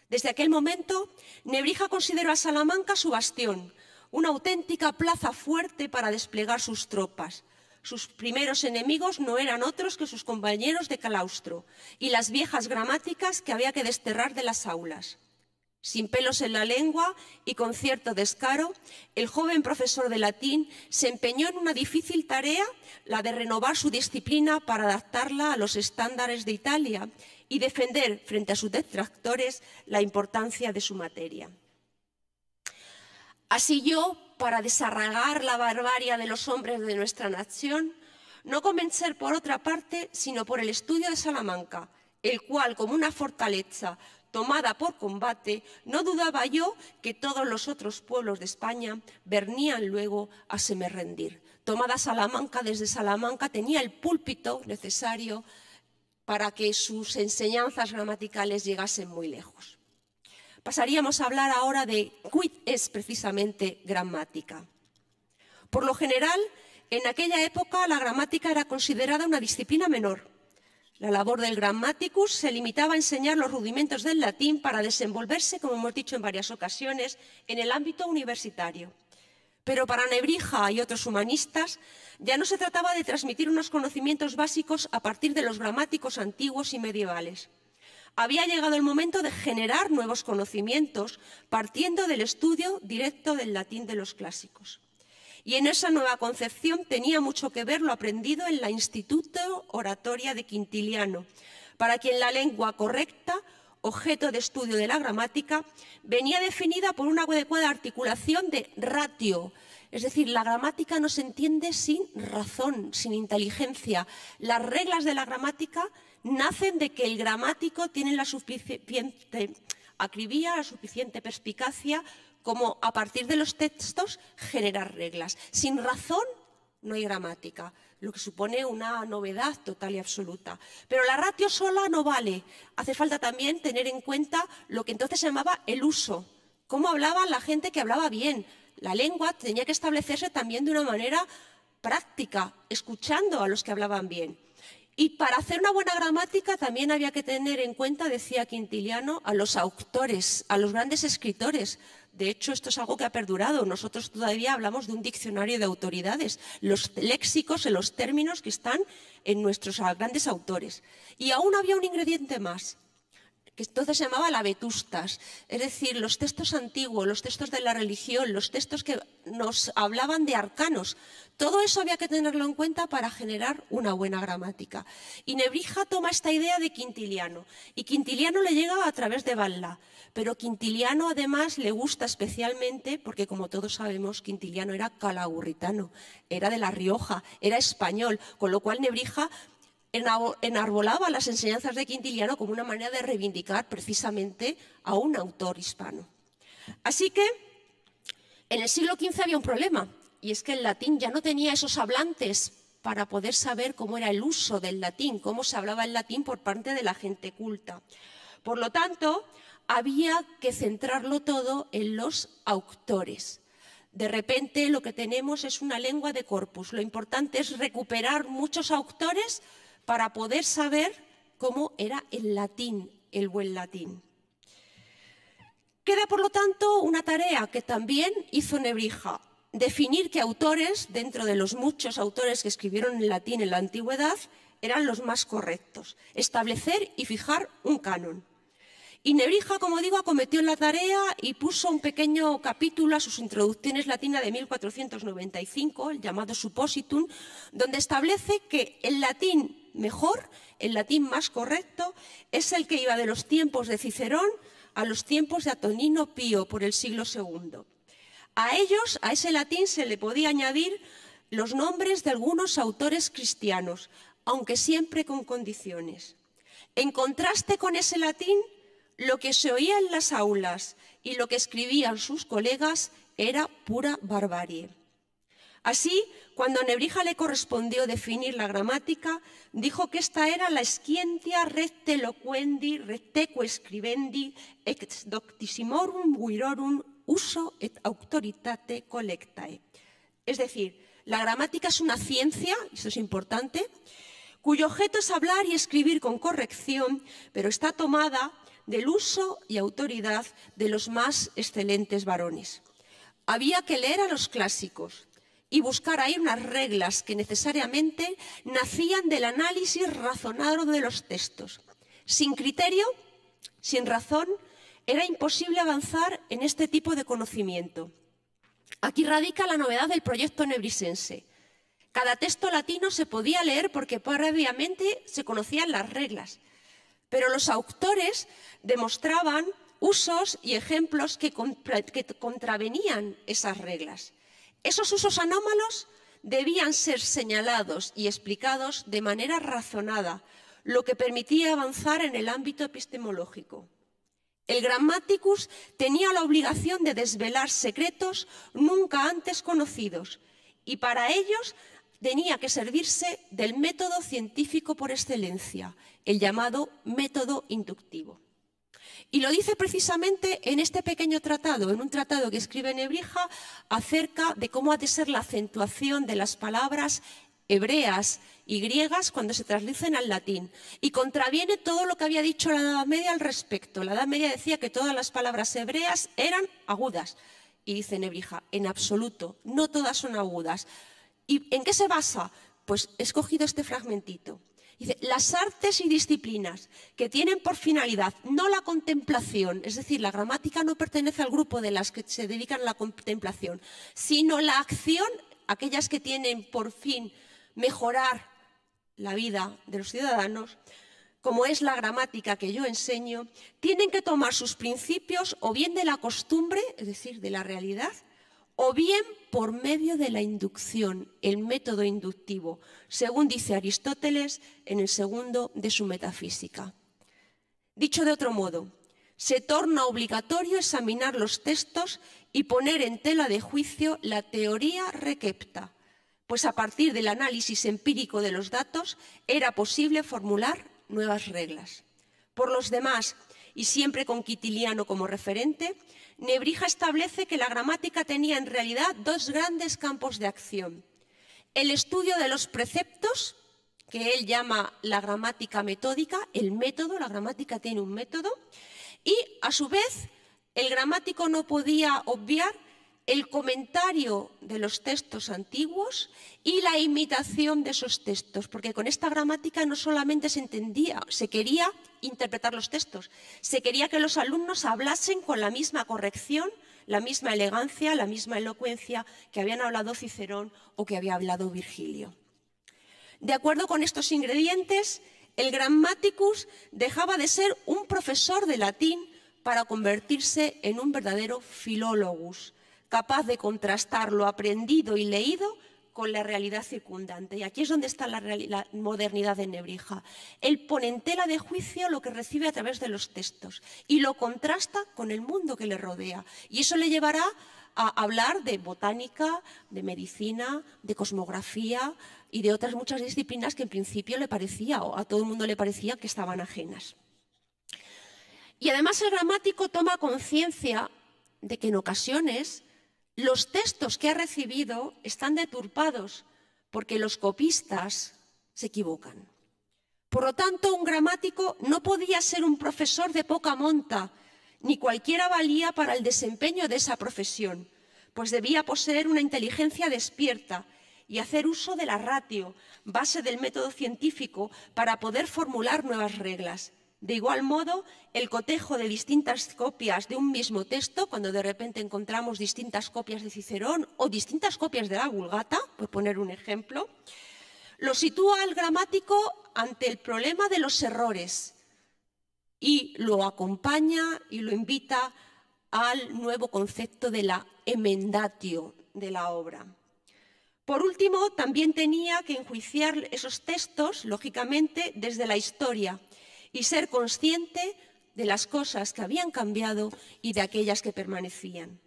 Desde aquel momento, Nebrija consideró a Salamanca su bastión, una auténtica plaza fuerte para desplegar sus tropas. Sus primeros enemigos no eran otros que sus compañeros de claustro y las viejas gramáticas que había que desterrar de las aulas. Sin pelos en la lengua y con cierto descaro, el joven profesor de latín se empeñó en una difícil tarea, la de renovar su disciplina para adaptarla a los estándares de Italia y defender frente a sus detractores la importancia de su materia. Así yo, para desarraigar la barbarie de los hombres de nuestra nación, no comencé por otra parte, sino por el estudio de Salamanca, el cual, como una fortaleza tomada por combate, no dudaba yo que todos los otros pueblos de España venían luego a seme rendir. Tomada Salamanca, desde Salamanca tenía el púlpito necesario para que sus enseñanzas gramaticales llegasen muy lejos. Pasaríamos a hablar ahora de quid es precisamente gramática. Por lo general, en aquella época la gramática era considerada una disciplina menor. La labor del grammaticus se limitaba a enseñar los rudimentos del latín para desenvolverse, como hemos dicho en varias ocasiones, en el ámbito universitario. Pero para Nebrija y otros humanistas ya no se trataba de transmitir unos conocimientos básicos a partir de los gramáticos antiguos y medievales. Había llegado el momento de generar nuevos conocimientos partiendo del estudio directo del latín de los clásicos. Y en esa nueva concepción tenía mucho que ver lo aprendido en la Instituto Oratoria de Quintiliano, para quien la lengua correcta, objeto de estudio de la gramática, venía definida por una adecuada articulación de ratio. Es decir, la gramática no se entiende sin razón, sin inteligencia. Las reglas de la gramática nacen de que el gramático tiene la suficiente acribia, la suficiente perspicacia como a partir de los textos generar reglas. Sin razón no hay gramática, lo que supone una novedad total y absoluta. Pero la ratio sola no vale. Hace falta también tener en cuenta lo que entonces se llamaba el uso. Cómo hablaba la gente que hablaba bien. La lengua tenía que establecerse también de una manera práctica, escuchando a los que hablaban bien. Y para hacer una buena gramática también había que tener en cuenta, decía Quintiliano, a los autores, a los grandes escritores. De hecho, esto es algo que ha perdurado. Nosotros todavía hablamos de un diccionario de autoridades, los léxicos, los términos que están en nuestros grandes autores. Y aún había un ingrediente más, que entonces se llamaba la vetustas, es decir, los textos antiguos, los textos de la religión, los textos que nos hablaban de arcanos. Todo eso había que tenerlo en cuenta para generar una buena gramática. Y Nebrija toma esta idea de Quintiliano, y Quintiliano le llega a través de Valla, pero Quintiliano además le gusta especialmente porque, como todos sabemos, Quintiliano era calahurritano, era de La Rioja, era español, con lo cual Nebrija enarbolaba las enseñanzas de Quintiliano como una manera de reivindicar precisamente a un autor hispano. Así que en el siglo XV había un problema, y es que el latín ya no tenía esos hablantes para poder saber cómo era el uso del latín, cómo se hablaba el latín por parte de la gente culta. Por lo tanto, había que centrarlo todo en los autores. De repente lo que tenemos es una lengua de corpus. Lo importante es recuperar muchos autores para poder saber cómo era el latín, el buen latín. Queda, por lo tanto, una tarea que también hizo Nebrija: definir qué autores, dentro de los muchos autores que escribieron en latín en la antigüedad, eran los más correctos. Establecer y fijar un canon. Y Nebrija, como digo, acometió la tarea y puso un pequeño capítulo a sus introducciones latinas de 1495, el llamado Suppositum, donde establece que el latín mejor, el latín más correcto, es el que iba de los tiempos de Cicerón a los tiempos de Antonino Pío, por el siglo II. A ellos, a ese latín, se le podía añadir los nombres de algunos autores cristianos, aunque siempre con condiciones. En contraste con ese latín, lo que se oía en las aulas y lo que escribían sus colegas era pura barbarie. Así, cuando a Nebrija le correspondió definir la gramática, dijo que esta era la scientia recte loquendi, recteque scribendi, ex doctissimorum virorum uso et auctoritate collectae. Es decir, la gramática es una ciencia, esto es importante, cuyo objeto es hablar y escribir con corrección, pero está tomada del uso y autoridad de los más excelentes varones. Había que leer a los clásicos y buscar ahí unas reglas que necesariamente nacían del análisis razonado de los textos. Sin criterio, sin razón, era imposible avanzar en este tipo de conocimiento. Aquí radica la novedad del proyecto nebrisense. Cada texto latino se podía leer porque previamente se conocían las reglas, pero los autores demostraban usos y ejemplos que contravenían esas reglas. Esos usos anómalos debían ser señalados y explicados de manera razonada, lo que permitía avanzar en el ámbito epistemológico. El Grammaticus tenía la obligación de desvelar secretos nunca antes conocidos, y para ellos tenía que servirse del método científico por excelencia, el llamado método inductivo. Y lo dice precisamente en este pequeño tratado, en un tratado que escribe Nebrija acerca de cómo ha de ser la acentuación de las palabras hebreas y griegas cuando se traducen al latín. Y contraviene todo lo que había dicho la Edad Media al respecto. La Edad Media decía que todas las palabras hebreas eran agudas. Y dice Nebrija, en absoluto, no todas son agudas. ¿Y en qué se basa? Pues he escogido este fragmentito. Dice, las artes y disciplinas que tienen por finalidad no la contemplación, es decir, la gramática no pertenece al grupo de las que se dedican a la contemplación, sino la acción, aquellas que tienen por fin mejorar la vida de los ciudadanos, como es la gramática que yo enseño, tienen que tomar sus principios o bien de la costumbre, es decir, de la realidad, o bien por medio de la inducción, el método inductivo, según dice Aristóteles en el segundo de su Metafísica. Dicho de otro modo, se torna obligatorio examinar los textos y poner en tela de juicio la teoría recepta, pues a partir del análisis empírico de los datos era posible formular nuevas reglas. Por los demás, y siempre con Quintiliano como referente, Nebrija establece que la gramática tenía en realidad dos grandes campos de acción: el estudio de los preceptos que él llama la gramática metódica, el método, la gramática tiene un método, y a su vez el gramático no podía obviar el comentario de los textos antiguos y la imitación de esos textos, porque con esta gramática no solamente se entendía, se quería interpretar los textos, se quería que los alumnos hablasen con la misma corrección, la misma elegancia, la misma elocuencia que habían hablado Cicerón o que había hablado Virgilio. De acuerdo con estos ingredientes, el grammaticus dejaba de ser un profesor de latín para convertirse en un verdadero filólogus, capaz de contrastar lo aprendido y leído con la realidad circundante. Y aquí es donde está la modernidad de Nebrija. Él pone en tela de juicio lo que recibe a través de los textos y lo contrasta con el mundo que le rodea. Y eso le llevará a hablar de botánica, de medicina, de cosmografía y de otras muchas disciplinas que en principio le parecía, o a todo el mundo le parecía, que estaban ajenas. Y además el gramático toma conciencia de que en ocasiones los textos que ha recibido están deturpados porque los copistas se equivocan. Por lo tanto, un gramático no podía ser un profesor de poca monta, ni cualquiera valía para el desempeño de esa profesión, pues debía poseer una inteligencia despierta y hacer uso de la ratio, base del método científico, para poder formular nuevas reglas. De igual modo, el cotejo de distintas copias de un mismo texto, cuando de repente encontramos distintas copias de Cicerón o distintas copias de la Vulgata, por poner un ejemplo, lo sitúa al gramático ante el problema de los errores y lo acompaña y lo invita al nuevo concepto de la emendatio de la obra. Por último, también tenía que enjuiciar esos textos, lógicamente, desde la historia y ser consciente de las cosas que habían cambiado y de aquellas que permanecían.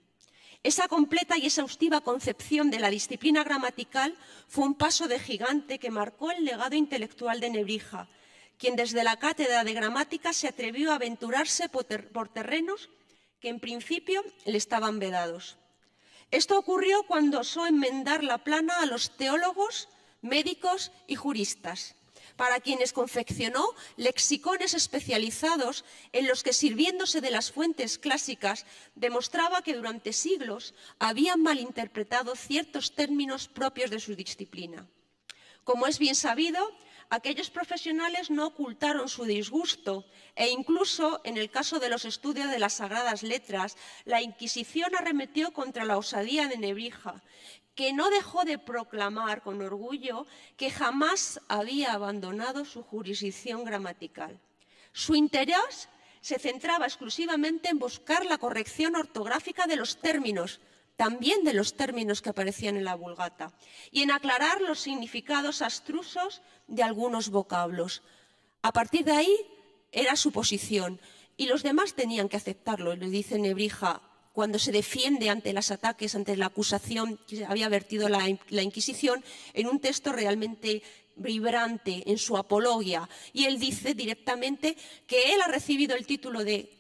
Esa completa y exhaustiva concepción de la disciplina gramatical fue un paso de gigante que marcó el legado intelectual de Nebrija, quien desde la cátedra de gramática se atrevió a aventurarse por terrenos que en principio le estaban vedados. Esto ocurrió cuando osó enmendar la plana a los teólogos, médicos y juristas, para quienes confeccionó lexicones especializados en los que, sirviéndose de las fuentes clásicas, demostraba que durante siglos habían malinterpretado ciertos términos propios de su disciplina. Como es bien sabido, aquellos profesionales no ocultaron su disgusto e incluso, en el caso de los estudios de las Sagradas Letras, la Inquisición arremetió contra la osadía de Nebrija, que no dejó de proclamar con orgullo que jamás había abandonado su jurisdicción gramatical. Su interés se centraba exclusivamente en buscar la corrección ortográfica de los términos, también de los términos que aparecían en la Vulgata, y en aclarar los significados abstrusos de algunos vocablos. A partir de ahí era su posición, y los demás tenían que aceptarlo, le dice Nebrija, cuando se defiende ante los ataques, ante la acusación que había vertido la Inquisición, en un texto realmente vibrante en su apología. Y él dice directamente que él ha recibido el título de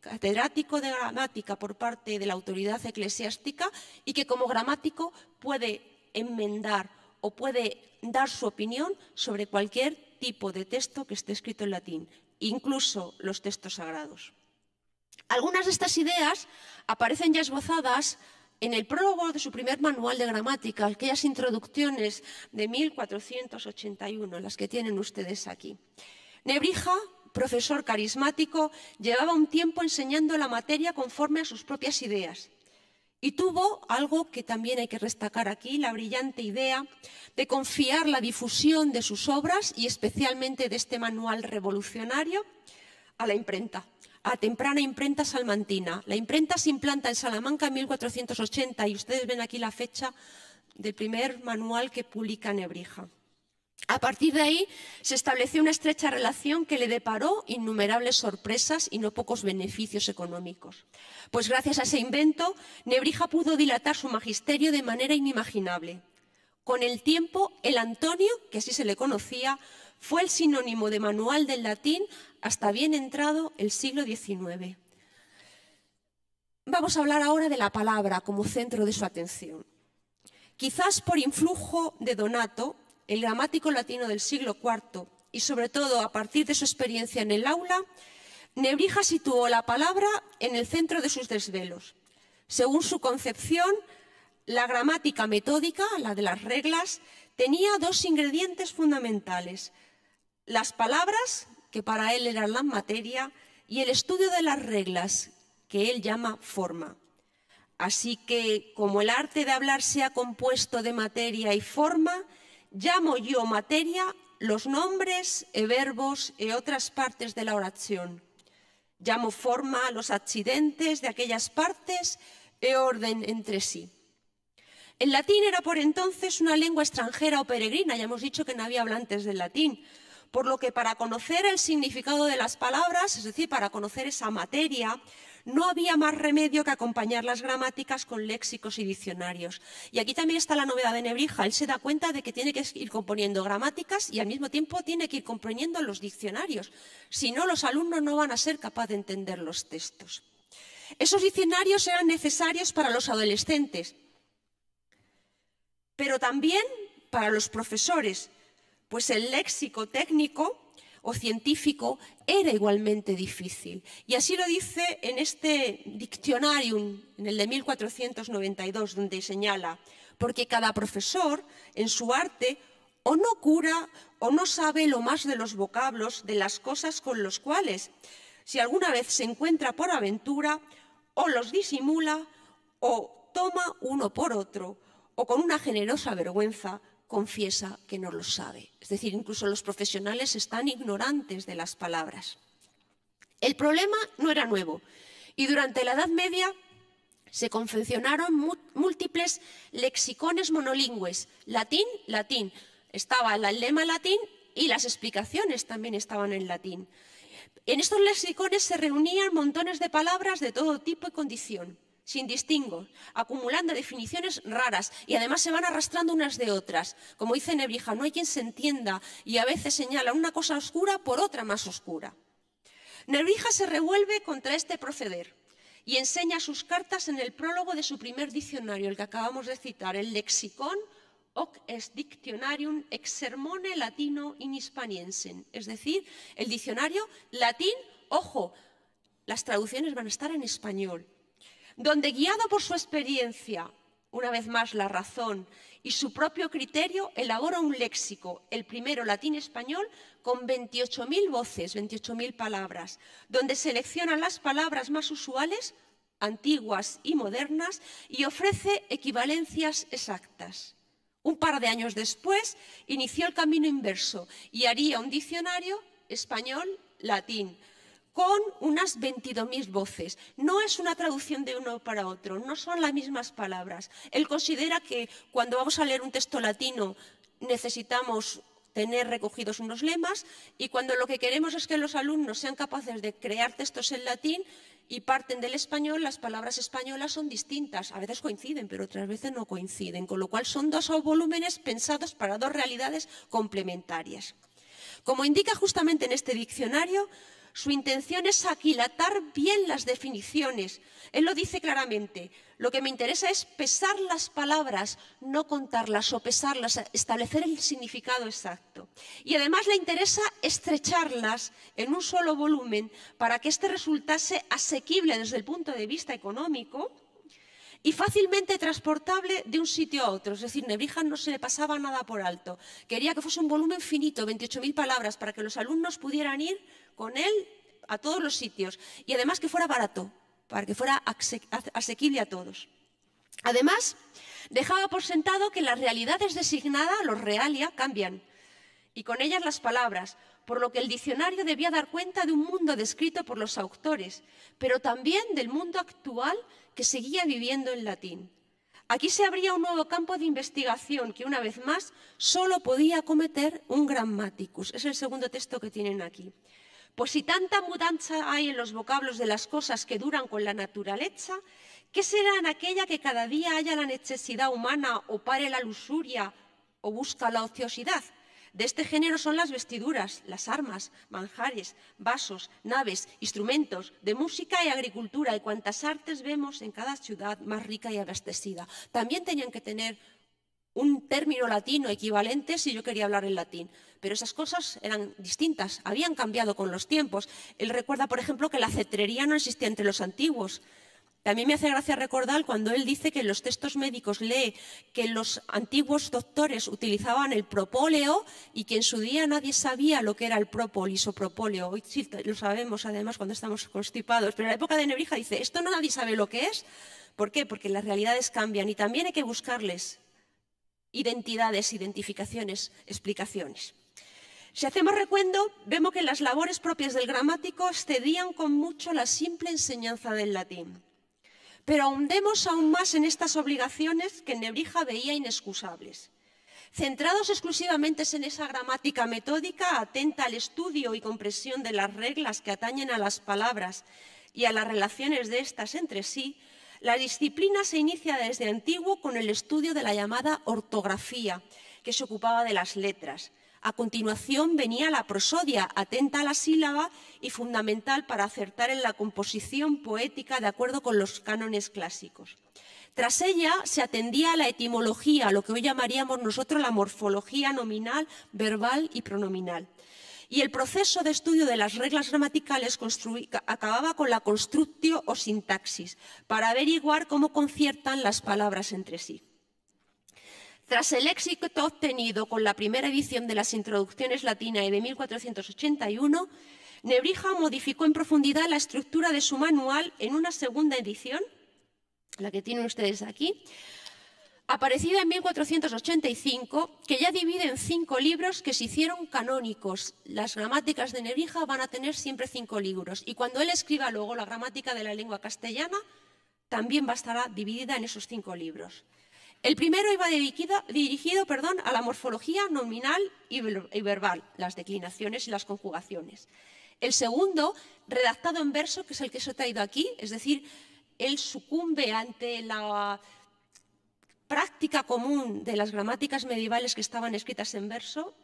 catedrático de gramática por parte de la autoridad eclesiástica y que como gramático puede enmendar o puede dar su opinión sobre cualquier tipo de texto que esté escrito en latín, incluso los textos sagrados. Algunas de estas ideas aparecen ya esbozadas en el prólogo de su primer manual de gramática, aquellas introducciones de 1481, las que tienen ustedes aquí. Nebrija, profesor carismático, llevaba un tiempo enseñando la materia conforme a sus propias ideas. Y tuvo algo que también hay que destacar aquí, la brillante idea de confiar la difusión de sus obras y especialmente de este manual revolucionario a la imprenta, a temprana imprenta salmantina. La imprenta se implanta en Salamanca en 1480 y ustedes ven aquí la fecha del primer manual que publica Nebrija. A partir de ahí se estableció una estrecha relación que le deparó innumerables sorpresas y no pocos beneficios económicos. Pues gracias a ese invento, Nebrija pudo dilatar su magisterio de manera inimaginable. Con el tiempo, el Antonio, que así se le conocía, fue el sinónimo de manual del latín hasta bien entrado el siglo XIX. Vamos a hablar ahora de la palabra como centro de su atención. Quizás por influjo de Donato, el gramático latino del siglo IV, y sobre todo a partir de su experiencia en el aula, Nebrija situó la palabra en el centro de sus desvelos. Según su concepción, la gramática metódica, la de las reglas, tenía dos ingredientes fundamentales: las palabras, que para él eran la materia, y el estudio de las reglas, que él llama forma. Así que, como el arte de hablar se ha compuesto de materia y forma, llamo yo materia los nombres e verbos e otras partes de la oración. Llamo forma los accidentes de aquellas partes e orden entre sí. El latín era por entonces una lengua extranjera o peregrina, ya hemos dicho que no había hablantes del latín, por lo que para conocer el significado de las palabras, es decir, para conocer esa materia, no había más remedio que acompañar las gramáticas con léxicos y diccionarios. Y aquí también está la novedad de Nebrija. Él se da cuenta de que tiene que ir componiendo gramáticas y al mismo tiempo tiene que ir componiendo los diccionarios. Si no, los alumnos no van a ser capaces de entender los textos. Esos diccionarios eran necesarios para los adolescentes, pero también para los profesores, pues el léxico técnico o científico era igualmente difícil. Y así lo dice en este Dictionarium, en el de 1492, donde señala: porque cada profesor, en su arte, o no cura o no sabe lo más de los vocablos de las cosas con los cuales, si alguna vez se encuentra por aventura, o los disimula, o toma uno por otro, o con una generosa vergüenza confiesa que no lo sabe. Es decir, incluso los profesionales están ignorantes de las palabras. El problema no era nuevo y durante la Edad Media se confeccionaron múltiples lexicones monolingües. Latín, latín. Estaba el lema latín y las explicaciones también estaban en latín. En estos lexicones se reunían montones de palabras de todo tipo y condición, sin distingo, acumulando definiciones raras y además se van arrastrando unas de otras. Como dice Nebrija, no hay quien se entienda y a veces señala una cosa oscura por otra más oscura. Nebrija se revuelve contra este proceder y enseña sus cartas en el prólogo de su primer diccionario, el que acabamos de citar, el Lexicon hoc est dictionarium ex sermone latino in hispaniensem, es decir, el diccionario latín, ojo, las traducciones van a estar en español, donde, guiado por su experiencia, una vez más la razón y su propio criterio, elabora un léxico, el primero latín-español, con 28.000 voces, 28.000 palabras, donde selecciona las palabras más usuales, antiguas y modernas, y ofrece equivalencias exactas. Un par de años después, inició el camino inverso y haría un diccionario español-latín, con unas 22.000 voces. No es una traducción de uno para otro, no son las mismas palabras. Él considera que cuando vamos a leer un texto latino necesitamos tener recogidos unos lemas y cuando lo que queremos es que los alumnos sean capaces de crear textos en latín y parten del español, las palabras españolas son distintas. A veces coinciden, pero otras veces no coinciden, con lo cual son dos volúmenes pensados para dos realidades complementarias. Como indica justamente en este diccionario, su intención es aquilatar bien las definiciones. Él lo dice claramente. Lo que me interesa es pesar las palabras, no contarlas o pesarlas, establecer el significado exacto. Y además le interesa estrecharlas en un solo volumen para que éste resultase asequible desde el punto de vista económico y fácilmente transportable de un sitio a otro. Es decir, Nebrija no se le pasaba nada por alto. Quería que fuese un volumen finito, 28.000 palabras, para que los alumnos pudieran ir con él a todos los sitios. Y además que fuera barato, para que fuera asequible a todos. Además, dejaba por sentado que las realidades designadas, los realia, cambian. Y con ellas las palabras, por lo que el diccionario debía dar cuenta de un mundo descrito por los autores, pero también del mundo actual que seguía viviendo en latín. Aquí se abría un nuevo campo de investigación que, una vez más, solo podía acometer un grammaticus. Es el segundo texto que tienen aquí. Pues si tanta mudanza hay en los vocablos de las cosas que duran con la naturaleza, ¿qué será en aquella que cada día haya la necesidad humana o pare la luxuria o busca la ociosidad? De este género son las vestiduras, las armas, manjares, vasos, naves, instrumentos de música y agricultura y cuantas artes vemos en cada ciudad más rica y abastecida. También tenían que tener un término latino equivalente si yo quería hablar en latín. Pero esas cosas eran distintas, habían cambiado con los tiempos. Él recuerda, por ejemplo, que la cetrería no existía entre los antiguos. También me hace gracia recordar cuando él dice que en los textos médicos lee que los antiguos doctores utilizaban el propóleo y que en su día nadie sabía lo que era el própolis o propóleo. Hoy sí lo sabemos, además, cuando estamos constipados. Pero en la época de Nebrija dice, esto no nadie sabe lo que es. ¿Por qué? Porque las realidades cambian y también hay que buscarles identidades, identificaciones, explicaciones. Si hacemos recuento, vemos que las labores propias del gramático excedían con mucho la simple enseñanza del latín. Pero ahondemos aún más en estas obligaciones que Nebrija veía inexcusables. Centrados exclusivamente en esa gramática metódica, atenta al estudio y comprensión de las reglas que atañen a las palabras y a las relaciones de éstas entre sí, la disciplina se inicia desde antiguo con el estudio de la llamada ortografía, que se ocupaba de las letras. A continuación venía la prosodia, atenta a la sílaba y fundamental para acertar en la composición poética de acuerdo con los cánones clásicos. Tras ella se atendía a la etimología, lo que hoy llamaríamos nosotros la morfología nominal, verbal y pronominal. Y el proceso de estudio de las reglas gramaticales acababa con la constructio o sintaxis, para averiguar cómo conciertan las palabras entre sí. Tras el éxito obtenido con la primera edición de las Introducciones Latinae de 1481, Nebrija modificó en profundidad la estructura de su manual en una segunda edición, la que tienen ustedes aquí, aparecida en 1485, que ya divide en 5 libros que se hicieron canónicos. Las gramáticas de Nebrija van a tener siempre 5 libros. Y cuando él escriba luego la gramática de la lengua castellana, también va a estar dividida en esos 5 libros. El primero iba dirigido a la morfología nominal y verbal, las declinaciones y las conjugaciones. El segundo, redactado en verso, que es el que os he traído aquí, es decir, él sucumbe ante la práctica común de las gramáticas medievales que estaban escritas en verso,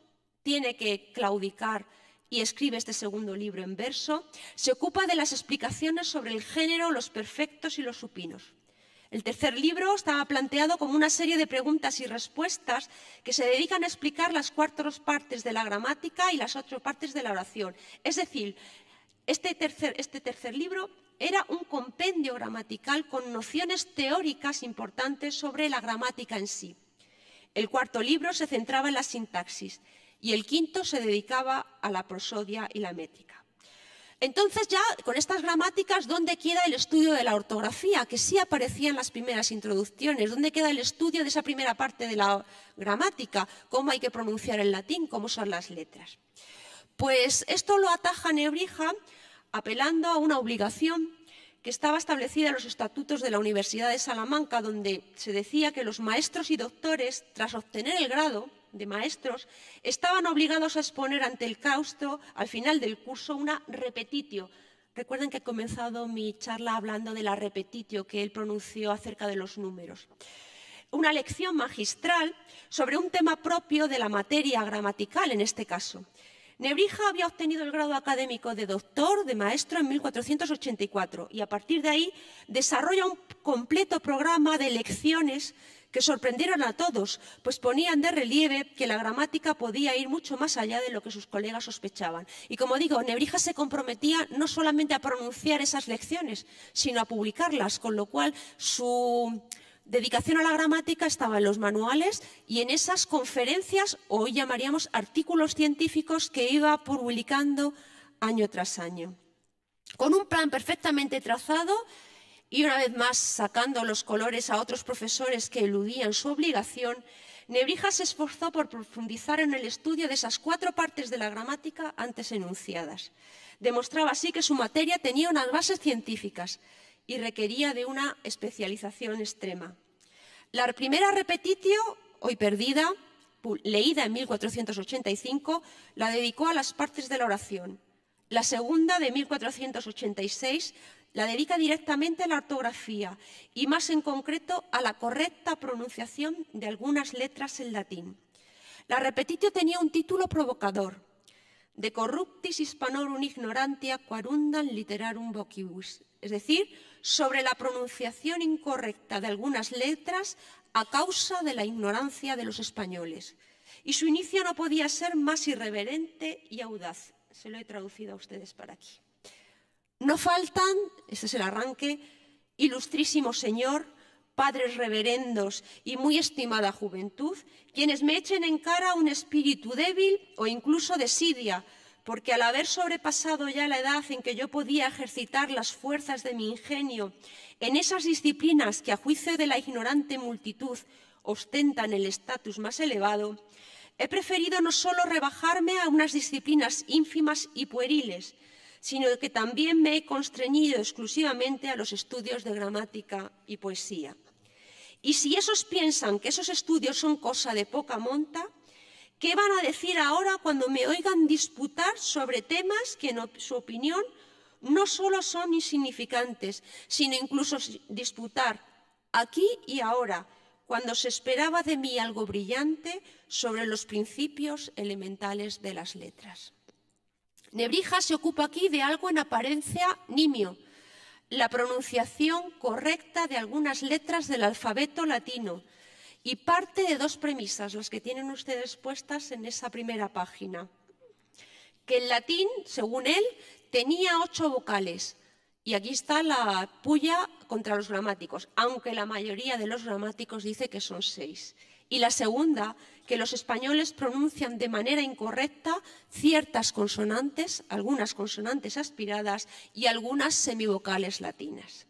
tiene que claudicar y escribe este segundo libro en verso, se ocupa de las explicaciones sobre el género, los perfectos y los supinos. El tercer libro estaba planteado como una serie de preguntas y respuestas que se dedican a explicar las 4 partes de la gramática y las 8 partes de la oración. Es decir, este tercer libro era un compendio gramatical con nociones teóricas importantes sobre la gramática en sí. El cuarto libro se centraba en la sintaxis y el quinto se dedicaba a la prosodia y la métrica. Entonces ya con estas gramáticas, ¿dónde queda el estudio de la ortografía? Que sí aparecía en las primeras introducciones. ¿Dónde queda el estudio de esa primera parte de la gramática? ¿Cómo hay que pronunciar el latín? ¿Cómo son las letras? Pues esto lo ataja Nebrija apelando a una obligación que estaba establecida en los estatutos de la Universidad de Salamanca, donde se decía que los maestros y doctores, tras obtener el grado de maestros, estaban obligados a exponer ante el claustro, al final del curso, una repetitio. Recuerden que he comenzado mi charla hablando de la repetitio que él pronunció acerca de los números. Una lección magistral sobre un tema propio de la materia gramatical, en este caso. Nebrija había obtenido el grado académico de doctor, de maestro, en 1484 y a partir de ahí desarrolla un completo programa de lecciones que sorprendieron a todos, pues ponían de relieve que la gramática podía ir mucho más allá de lo que sus colegas sospechaban. Y como digo, Nebrija se comprometía no solamente a pronunciar esas lecciones, sino a publicarlas, con lo cual su dedicación a la gramática estaba en los manuales y en esas conferencias, o hoy llamaríamos artículos científicos, que iba publicando año tras año. Con un plan perfectamente trazado y una vez más sacando los colores a otros profesores que eludían su obligación, Nebrija se esforzó por profundizar en el estudio de esas 4 partes de la gramática antes enunciadas. Demostraba así que su materia tenía unas bases científicas y requería de una especialización extrema. La primera repetitio, hoy perdida, leída en 1485, la dedicó a las partes de la oración. La segunda, de 1486, la dedica directamente a la ortografía y más en concreto a la correcta pronunciación de algunas letras en latín. La repetitio tenía un título provocador: de corruptis hispanorum ignorantia quarundam literarum vocibus, es decir, sobre la pronunciación incorrecta de algunas letras a causa de la ignorancia de los españoles. Y su inicio no podía ser más irreverente y audaz. Se lo he traducido a ustedes para aquí. No faltan, este es el arranque, ilustrísimo señor, padres reverendos y muy estimada juventud, quienes me echen en cara un espíritu débil o incluso desidia, porque al haber sobrepasado ya la edad en que yo podía ejercitar las fuerzas de mi ingenio en esas disciplinas que a juicio de la ignorante multitud ostentan el estatus más elevado, he preferido no solo rebajarme a unas disciplinas ínfimas y pueriles, sino que también me he constreñido exclusivamente a los estudios de gramática y poesía. Y si esos piensan que esos estudios son cosa de poca monta, ¿qué van a decir ahora cuando me oigan disputar sobre temas que, en su opinión, no solo son insignificantes, sino incluso disputar aquí y ahora, cuando se esperaba de mí algo brillante sobre los principios elementales de las letras? Nebrija se ocupa aquí de algo en apariencia nimio, la pronunciación correcta de algunas letras del alfabeto latino, y parte de dos premisas, las que tienen ustedes puestas en esa primera página. Que el latín, según él, tenía 8 vocales, y aquí está la puya contra los gramáticos, aunque la mayoría de los gramáticos dice que son 6. Y la segunda, que los españoles pronuncian de manera incorrecta ciertas consonantes, algunas consonantes aspiradas y algunas semivocales latinas.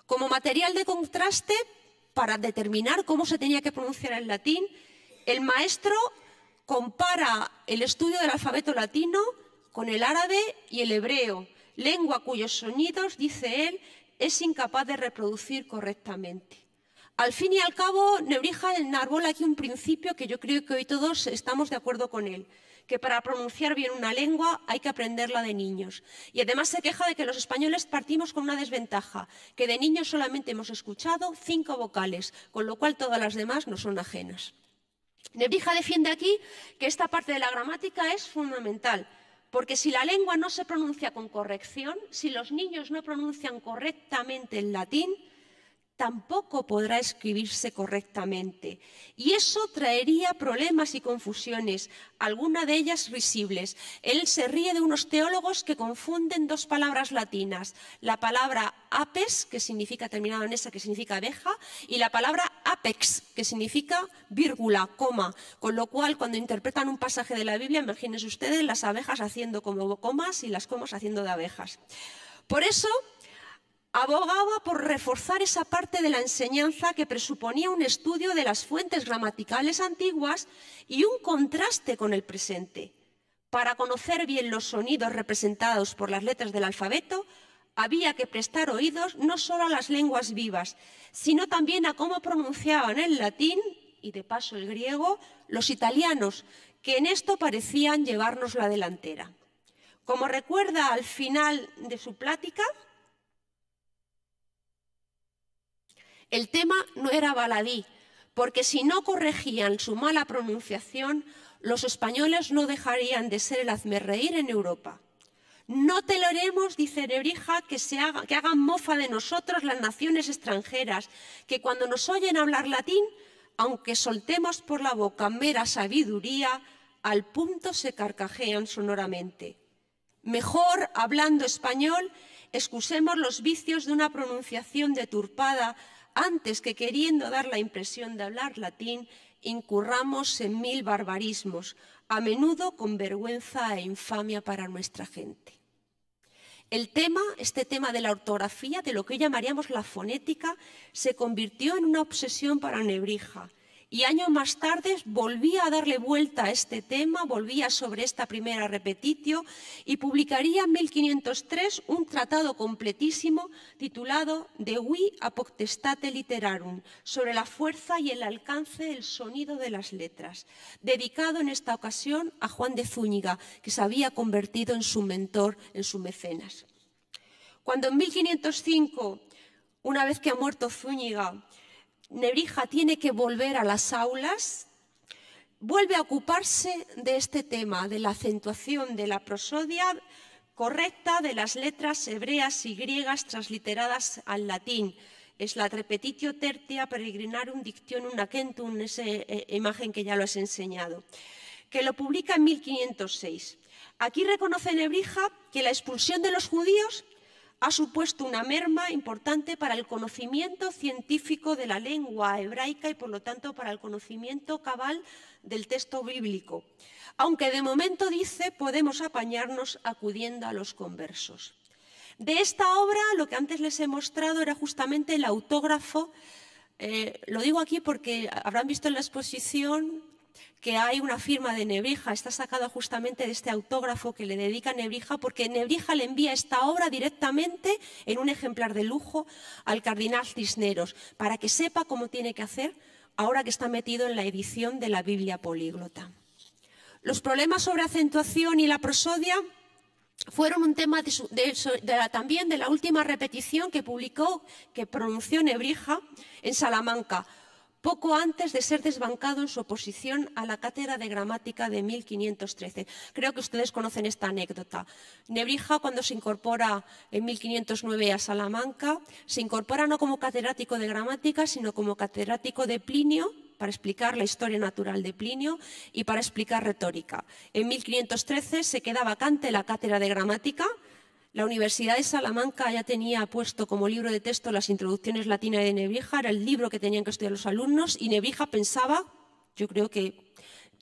Como material de contraste, para determinar cómo se tenía que pronunciar el latín, el maestro compara el estudio del alfabeto latino con el árabe y el hebreo, lengua cuyos sonidos, dice él, es incapaz de reproducir correctamente. Al fin y al cabo, Nebrija enarbola aquí un principio que yo creo que hoy todos estamos de acuerdo con él, que para pronunciar bien una lengua hay que aprenderla de niños. Y además se queja de que los españoles partimos con una desventaja, que de niños solamente hemos escuchado 5 vocales, con lo cual todas las demás nos son ajenas. Nebrija defiende aquí que esta parte de la gramática es fundamental, porque si la lengua no se pronuncia con corrección, si los niños no pronuncian correctamente el latín, tampoco podrá escribirse correctamente. Y eso traería problemas y confusiones, alguna de ellas risibles. Él se ríe de unos teólogos que confunden 2 palabras latinas, la palabra apes, que significa, terminada en esa, que significa abeja, y la palabra apex, que significa vírgula, coma, con lo cual cuando interpretan un pasaje de la Biblia, imagínense ustedes las abejas haciendo como comas y las comas haciendo de abejas. Por eso abogaba por reforzar esa parte de la enseñanza que presuponía un estudio de las fuentes gramaticales antiguas y un contraste con el presente. Para conocer bien los sonidos representados por las letras del alfabeto, había que prestar oídos no solo a las lenguas vivas, sino también a cómo pronunciaban el latín y, de paso, el griego, los italianos, que en esto parecían llevarnos la delantera. Como recuerda al final de su plática, el tema no era baladí, porque si no corregían su mala pronunciación, los españoles no dejarían de ser el hazmerreír en Europa. No toleremos, dice Nebrija, que hagan mofa de nosotros las naciones extranjeras, que cuando nos oyen hablar latín, aunque soltemos por la boca mera sabiduría, al punto se carcajean sonoramente. Mejor, hablando español, excusemos los vicios de una pronunciación deturpada, antes que, queriendo dar la impresión de hablar latín, incurramos en 1000 barbarismos, a menudo con vergüenza e infamia para nuestra gente. Este tema de la ortografía, de lo que hoy llamaríamos la fonética, se convirtió en una obsesión para Nebrija. Y años más tarde volvía a darle vuelta a este tema, volvía sobre esta primera repetitio y publicaría en 1503 un tratado completísimo titulado De vi a potestate literarum, sobre la fuerza y el alcance del sonido de las letras, dedicado en esta ocasión a Juan de Zúñiga, que se había convertido en su mentor, en su mecenas. Cuando en 1505, una vez que ha muerto Zúñiga, Nebrija tiene que volver a las aulas, vuelve a ocuparse de este tema, de la acentuación de la prosodia correcta de las letras hebreas y griegas transliteradas al latín. Es la repetitio tertia peregrinarum dictionum acentum, esa imagen que ya lo has enseñado, que lo publica en 1506. Aquí reconoce Nebrija que la expulsión de los judíos ha supuesto una merma importante para el conocimiento científico de la lengua hebraica y, por lo tanto, para el conocimiento cabal del texto bíblico. Aunque de momento, dice, podemos apañarnos acudiendo a los conversos. De esta obra, lo que antes les he mostrado era justamente el autógrafo. Lo digo aquí porque habrán visto en la exposición que hay una firma de Nebrija, está sacada justamente de este autógrafo que le dedica Nebrija, porque Nebrija le envía esta obra directamente en un ejemplar de lujo al cardenal Cisneros, para que sepa cómo tiene que hacer ahora que está metido en la edición de la Biblia políglota. Los problemas sobre acentuación y la prosodia fueron un tema también de la última repetición que pronunció Nebrija en Salamanca, poco antes de ser desbancado en su oposición a la cátedra de gramática de 1513. Creo que ustedes conocen esta anécdota. Nebrija, cuando se incorpora en 1509 a Salamanca, se incorpora no como catedrático de gramática, sino como catedrático de Plinio, para explicar la historia natural de Plinio y para explicar retórica. En 1513 se queda vacante la cátedra de gramática. La Universidad de Salamanca ya tenía puesto como libro de texto las introducciones latinas de Nebrija, era el libro que tenían que estudiar los alumnos, y Nebrija pensaba, yo creo que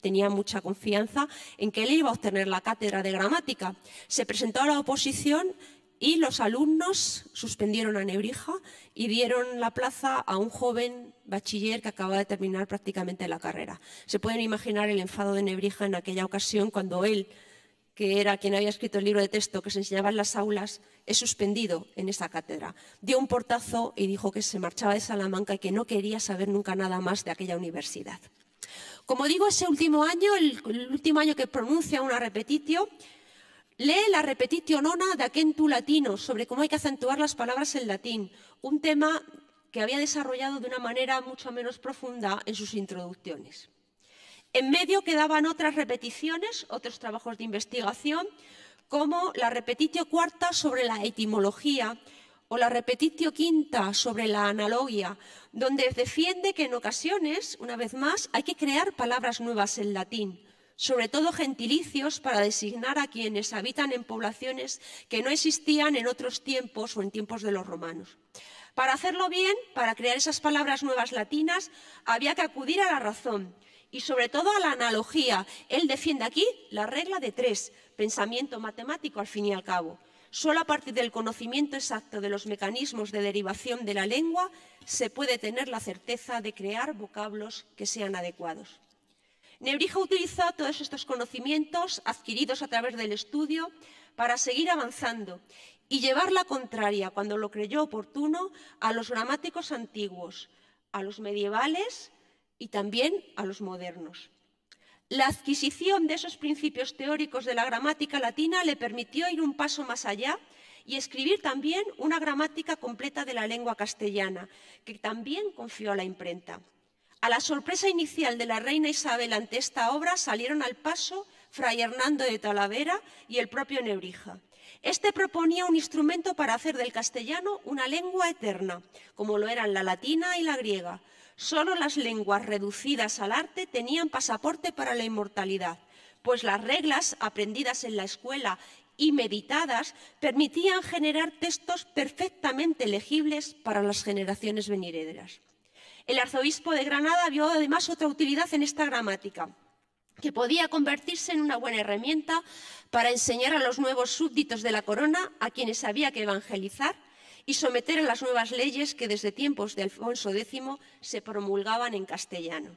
tenía mucha confianza, en que él iba a obtener la cátedra de gramática. Se presentó a la oposición y los alumnos suspendieron a Nebrija y dieron la plaza a un joven bachiller que acababa de terminar prácticamente la carrera. Se pueden imaginar el enfado de Nebrija en aquella ocasión cuando él, que era quien había escrito el libro de texto que se enseñaba en las aulas, es suspendido en esa cátedra. Dio un portazo y dijo que se marchaba de Salamanca y que no quería saber nunca nada más de aquella universidad. Como digo, ese último año, el último año que pronuncia una repetitio, lee la repetitio nona de Acentu Latino, sobre cómo hay que acentuar las palabras en latín, un tema que había desarrollado de una manera mucho menos profunda en sus introducciones. En medio quedaban otras repeticiones, otros trabajos de investigación, como la repetitio cuarta sobre la etimología o la repetitio quinta sobre la analogia, donde defiende que en ocasiones, una vez más, hay que crear palabras nuevas en latín, sobre todo gentilicios para designar a quienes habitan en poblaciones que no existían en otros tiempos o en tiempos de los romanos. Para hacerlo bien, para crear esas palabras nuevas latinas, había que acudir a la razón y sobre todo a la analogía. Él defiende aquí la regla de 3, pensamiento matemático al fin y al cabo. Solo a partir del conocimiento exacto de los mecanismos de derivación de la lengua se puede tener la certeza de crear vocablos que sean adecuados. Nebrija utilizó todos estos conocimientos adquiridos a través del estudio para seguir avanzando y llevar la contraria, cuando lo creyó oportuno, a los gramáticos antiguos, a los medievales y también a los modernos. La adquisición de esos principios teóricos de la gramática latina le permitió ir un paso más allá y escribir también una gramática completa de la lengua castellana, que también confió a la imprenta. A la sorpresa inicial de la reina Isabel ante esta obra salieron al paso Fray Hernando de Talavera y el propio Nebrija. Este proponía un instrumento para hacer del castellano una lengua eterna, como lo eran la latina y la griega. Solo las lenguas reducidas al arte tenían pasaporte para la inmortalidad, pues las reglas aprendidas en la escuela y meditadas permitían generar textos perfectamente legibles para las generaciones venideras. El arzobispo de Granada vio además otra utilidad en esta gramática, que podía convertirse en una buena herramienta para enseñar a los nuevos súbditos de la corona, a quienes había que evangelizar y someter a las nuevas leyes que desde tiempos de Alfonso X se promulgaban en castellano.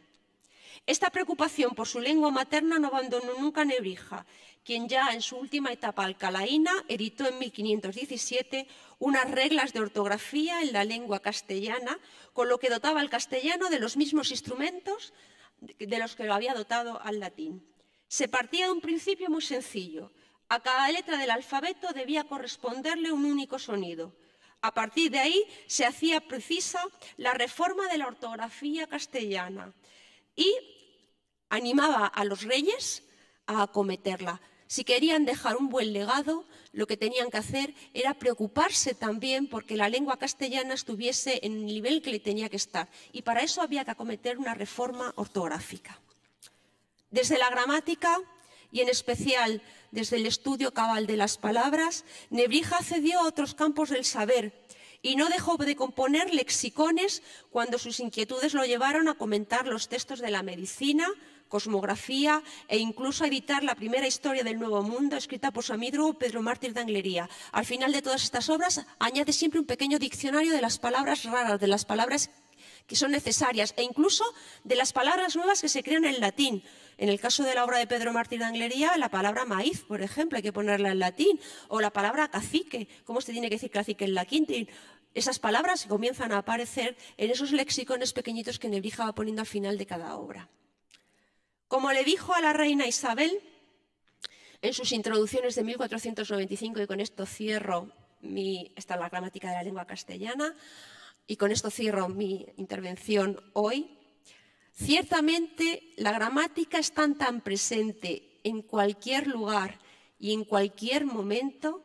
Esta preocupación por su lengua materna no abandonó nunca a Nebrija, quien ya en su última etapa alcalaína editó en 1517 unas reglas de ortografía en la lengua castellana, con lo que dotaba al castellano de los mismos instrumentos de los que lo había dotado al latín. Se partía de un principio muy sencillo. A cada letra del alfabeto debía corresponderle un único sonido. A partir de ahí se hacía precisa la reforma de la ortografía castellana y Animaba a los reyes a acometerla. Si querían dejar un buen legado, lo que tenían que hacer era preocuparse también porque la lengua castellana estuviese en el nivel que le tenía que estar. Y para eso había que acometer una reforma ortográfica. Desde la gramática, y en especial desde el estudio cabal de las palabras, Nebrija accedió a otros campos del saber y no dejó de componer lexicones cuando sus inquietudes lo llevaron a comentar los textos de la medicina, cosmografía e incluso a editar la primera historia del Nuevo Mundo escrita por su amigo Pedro Mártir de Anglería. Al final de todas estas obras añade siempre un pequeño diccionario de las palabras raras, de las palabras que son necesarias e incluso de las palabras nuevas que se crean en latín. En el caso de la obra de Pedro Mártir de Anglería, la palabra maíz, por ejemplo, hay que ponerla en latín, o la palabra cacique, ¿cómo se tiene que decir cacique en latín? Esas palabras comienzan a aparecer en esos lexicones pequeñitos que Nebrija va poniendo al final de cada obra. Como le dijo a la reina Isabel en sus introducciones de 1495, y con esto cierro esta es la gramática de la lengua castellana, y con esto cierro mi intervención hoy, ciertamente la gramática está tan presente en cualquier lugar y en cualquier momento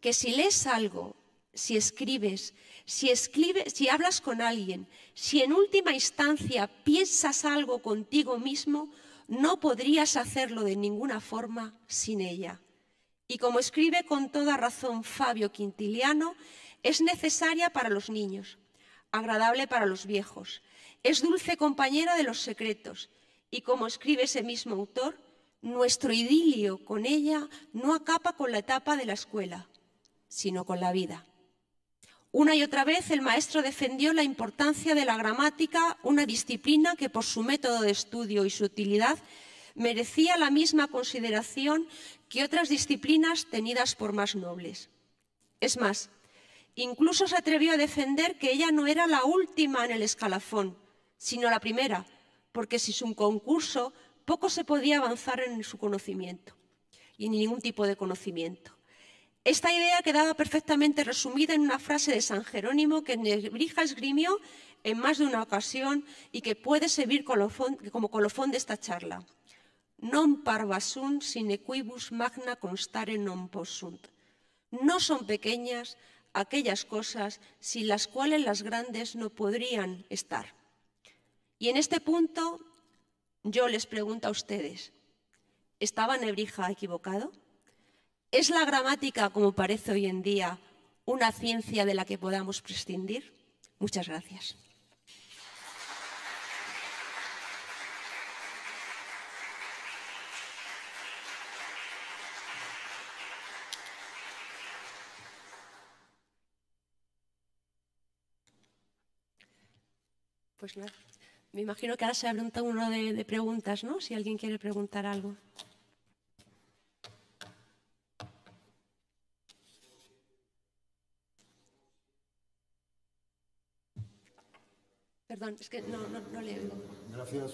que si lees algo, si escribes, si hablas con alguien, si en última instancia piensas algo contigo mismo, no podrías hacerlo de ninguna forma sin ella. Y como escribe con toda razón Fabio Quintiliano, es necesaria para los niños, agradable para los viejos, es dulce compañera de los secretos. Y como escribe ese mismo autor, nuestro idilio con ella no acaba con la etapa de la escuela, sino con la vida. Una y otra vez el maestro defendió la importancia de la gramática, una disciplina que por su método de estudio y su utilidad merecía la misma consideración que otras disciplinas tenidas por más nobles. Es más, incluso se atrevió a defender que ella no era la última en el escalafón, sino la primera, porque sin su concurso poco se podía avanzar en su conocimiento y en ningún tipo de conocimiento. Esta idea quedaba perfectamente resumida en una frase de San Jerónimo que Nebrija esgrimió en más de una ocasión y que puede servir como colofón de esta charla. Non parva sunt sine quibus magna constare non possunt. No son pequeñas aquellas cosas sin las cuales las grandes no podrían estar. Y en este punto yo les pregunto a ustedes, ¿estaba Nebrija equivocado? ¿Es la gramática, como parece hoy en día, una ciencia de la que podamos prescindir? Muchas gracias. Pues nada, me imagino que ahora se abre un turno de preguntas, ¿no? Si alguien quiere preguntar algo. Perdón, es que no le oigo. Gracias.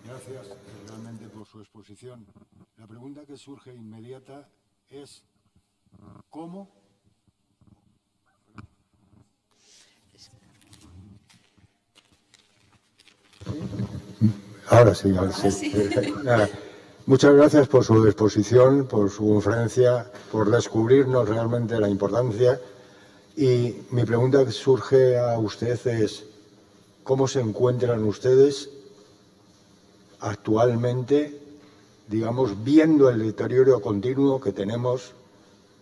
Gracias realmente por su exposición. La pregunta que surge inmediata es ¿cómo? Ahora sí, ahora sí. Muchas gracias por su exposición, por su conferencia, por descubrirnos realmente la importancia. Y mi pregunta que surge a usted es, ¿cómo se encuentran ustedes actualmente, digamos, viendo el deterioro continuo que tenemos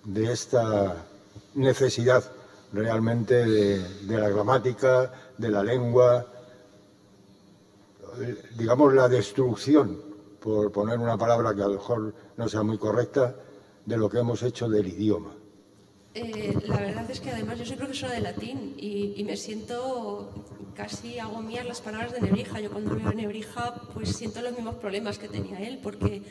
de esta necesidad realmente de la gramática, de la lengua, digamos, la destrucción, por poner una palabra que a lo mejor no sea muy correcta, de lo que hemos hecho del idioma? La verdad es que además yo soy profesora de latín y me siento, casi hago mías las palabras de Nebrija. Yo cuando veo a Nebrija pues siento los mismos problemas que tenía él, porque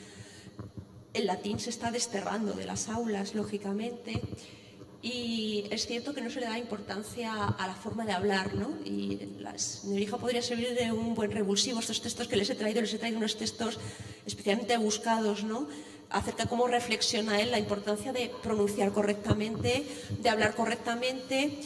el latín se está desterrando de las aulas, lógicamente, y es cierto que no se le da importancia a la forma de hablar, ¿no? Y Nebrija podría servir de un buen revulsivo. Estos textos que les he traído unos textos especialmente buscados, ¿no?, acerca de cómo reflexiona él la importancia de pronunciar correctamente, de hablar correctamente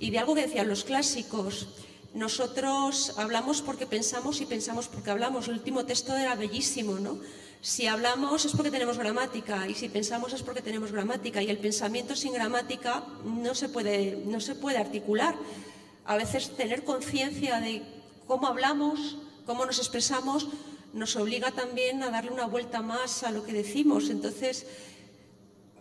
y de algo que decían los clásicos. nosotros hablamos porque pensamos y pensamos porque hablamos. El último texto era bellísimo, ¿no? Si hablamos es porque tenemos gramática y si pensamos es porque tenemos gramática, y el pensamiento sin gramática no se puede articular. A veces tener conciencia de cómo hablamos, cómo nos expresamos, nos obliga también a darle una vuelta más a lo que decimos. Entonces,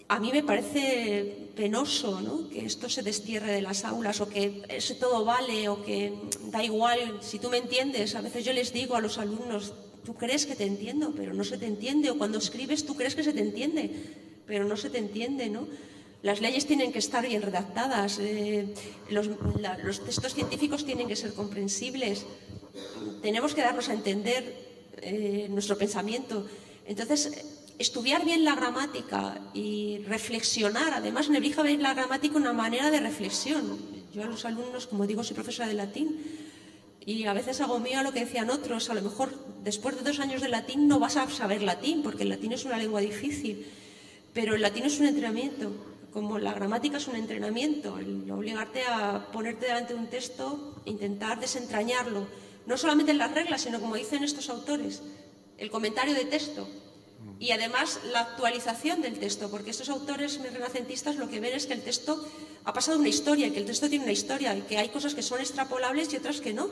a mí me parece penoso, ¿no?, que esto se destierre de las aulas, o que eso todo vale, o que da igual, si tú me entiendes. A veces yo les digo a los alumnos, tú crees que te entiendo, pero no se te entiende, o cuando escribes tú crees que se te entiende, pero no se te entiende, ¿no? Las leyes tienen que estar bien redactadas, los textos científicos tienen que ser comprensibles, tenemos que darnos a entender nuestro pensamiento. Entonces, estudiar bien la gramática y reflexionar. Además, Nebrija ve la gramática una manera de reflexión. Yo a los alumnos, como digo, soy profesora de latín y a veces hago mío lo que decían otros. A lo mejor después de 2 años de latín no vas a saber latín, porque el latín es una lengua difícil, pero el latín es un entrenamiento, como la gramática es un entrenamiento. El obligarte a ponerte delante de un texto, intentar desentrañarlo, no solamente en las reglas, sino, como dicen estos autores, el comentario de texto. Y además la actualización del texto, porque estos autores renacentistas lo que ven es que el texto ha pasado una historia, y que el texto tiene una historia, y que hay cosas que son extrapolables y otras que no.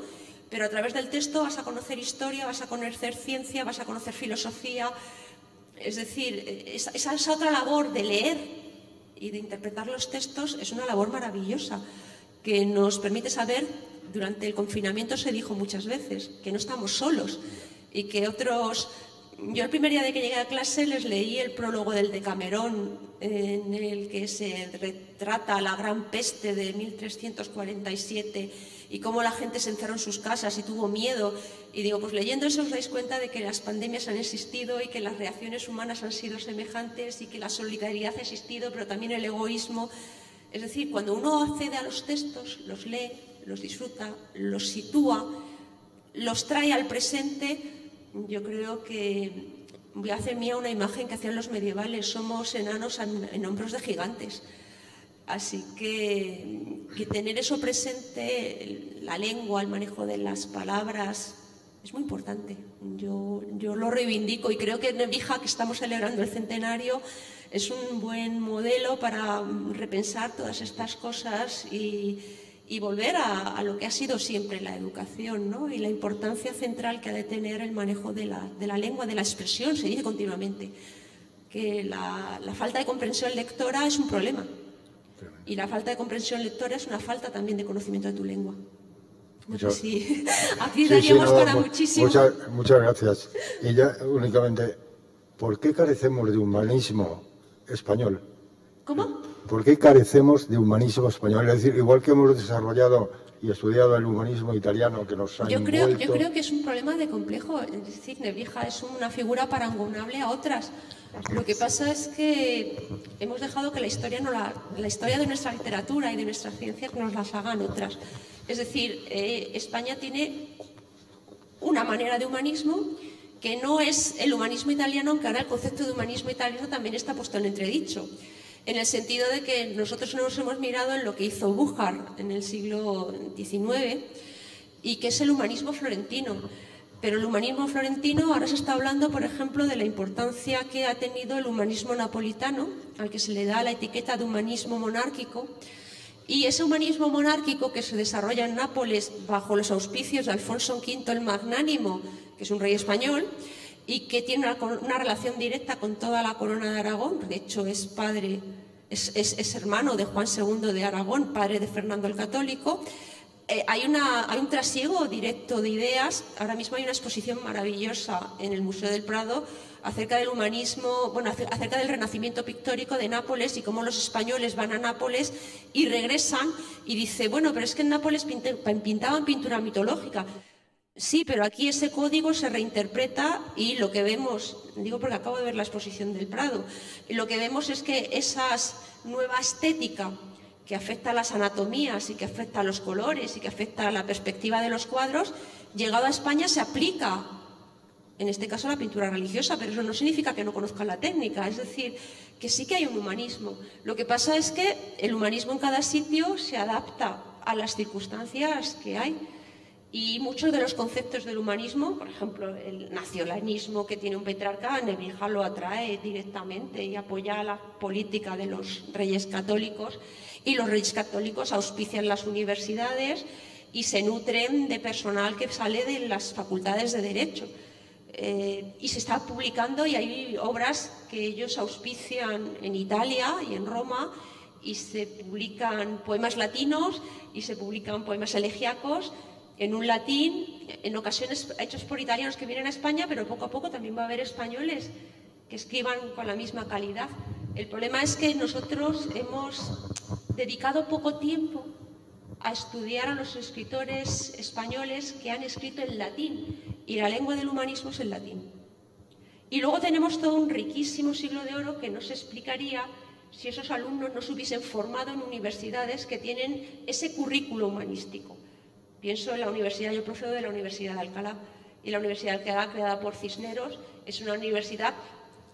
Pero a través del texto vas a conocer historia, vas a conocer ciencia, vas a conocer filosofía. Es decir, esa otra labor de leer y de interpretar los textos es una labor maravillosa que nos permite saber. Durante el confinamiento se dijo muchas veces que no estamos solos y que otros... Yo el primer día de que llegué a clase les leí el prólogo del Decamerón, en el que se retrata la gran peste de 1347 y cómo la gente se encerró en sus casas y tuvo miedo. Y digo, pues leyendo eso os dais cuenta de que las pandemias han existido y que las reacciones humanas han sido semejantes y que la solidaridad ha existido, pero también el egoísmo. Es decir, cuando uno accede a los textos, los lee, los disfruta, los sitúa, los trae al presente. Yo creo que voy a hacer mía una imagen que hacían los medievales: somos enanos en hombros de gigantes. Así que tener eso presente, la lengua, el manejo de las palabras, es muy importante. Yo lo reivindico y creo que en Nebrija, que estamos celebrando el centenario, es un buen modelo para repensar todas estas cosas y volver a lo que ha sido siempre la educación, ¿no? Y la importancia central que ha de tener el manejo de la lengua, de la expresión. Se dice continuamente que la falta de comprensión lectora es un problema, y la falta de comprensión lectora es una falta también de conocimiento de tu lengua. No sé si aquí daríamos para muchísimo. Muchas gracias. Y ya únicamente, ¿por qué carecemos de humanismo español? ¿Cómo? ¿Por qué carecemos de humanismo español? Es decir, igual que hemos desarrollado y estudiado el humanismo italiano, que nos ha envuelto... Yo creo que es un problema de complejo. Es decir, Nebrija es una figura parangonable a otras. Lo que pasa es que hemos dejado que la historia de nuestra literatura y de nuestra ciencia nos las hagan otras. Es decir, España tiene una manera de humanismo que no es el humanismo italiano, aunque ahora el concepto de humanismo italiano también está puesto en entredicho, en el sentido de que nosotros nos hemos mirado en lo que hizo Bújar en el siglo XIX, y que es el humanismo florentino. Pero el humanismo florentino, ahora se está hablando, por ejemplo, de la importancia que ha tenido el humanismo napolitano, al que se le da la etiqueta de humanismo monárquico. Y ese humanismo monárquico que se desarrolla en Nápoles bajo los auspicios de Alfonso V el Magnánimo, que es un rey español, y que tiene una relación directa con toda la corona de Aragón. De hecho, es hermano de Juan II de Aragón, padre de Fernando el Católico. Hay un trasiego directo de ideas. Ahora mismo hay una exposición maravillosa en el Museo del Prado acerca del humanismo, acerca del renacimiento pictórico de Nápoles y cómo los españoles van a Nápoles y regresan y dice, bueno, pero es que en Nápoles pintaban pintura mitológica. Sí, pero aquí ese código se reinterpreta y lo que vemos, digo porque acabo de ver la exposición del Prado, y lo que vemos es que esa nueva estética que afecta a las anatomías y que afecta a los colores y que afecta a la perspectiva de los cuadros, llegado a España se aplica, en este caso, a la pintura religiosa, pero eso no significa que no conozcan la técnica, es decir, que sí que hay un humanismo. Lo que pasa es que el humanismo en cada sitio se adapta a las circunstancias que hay. Y muchos de los conceptos del humanismo, por ejemplo, el nacionalismo que tiene un Petrarca, Nebrija lo atrae directamente y apoya la política de los reyes católicos, y los reyes católicos auspician las universidades y se nutren de personal que sale de las facultades de Derecho. Y se está publicando, y hay obras que ellos auspician en Italia y en Roma, y se publican poemas latinos y se publican poemas elegíacos en un latín, en ocasiones hechos por italianos que vienen a España, pero poco a poco también va a haber españoles que escriban con la misma calidad. El problema es que nosotros hemos dedicado poco tiempo a estudiar a los escritores españoles que han escrito en latín, y la lengua del humanismo es el latín. Y luego tenemos todo un riquísimo siglo de oro que no se explicaría si esos alumnos no se hubiesen formado en universidades que tienen ese currículo humanístico. Pienso en la universidad, yo procedo de la Universidad de Alcalá, y la Universidad de Alcalá, creada por Cisneros, es una universidad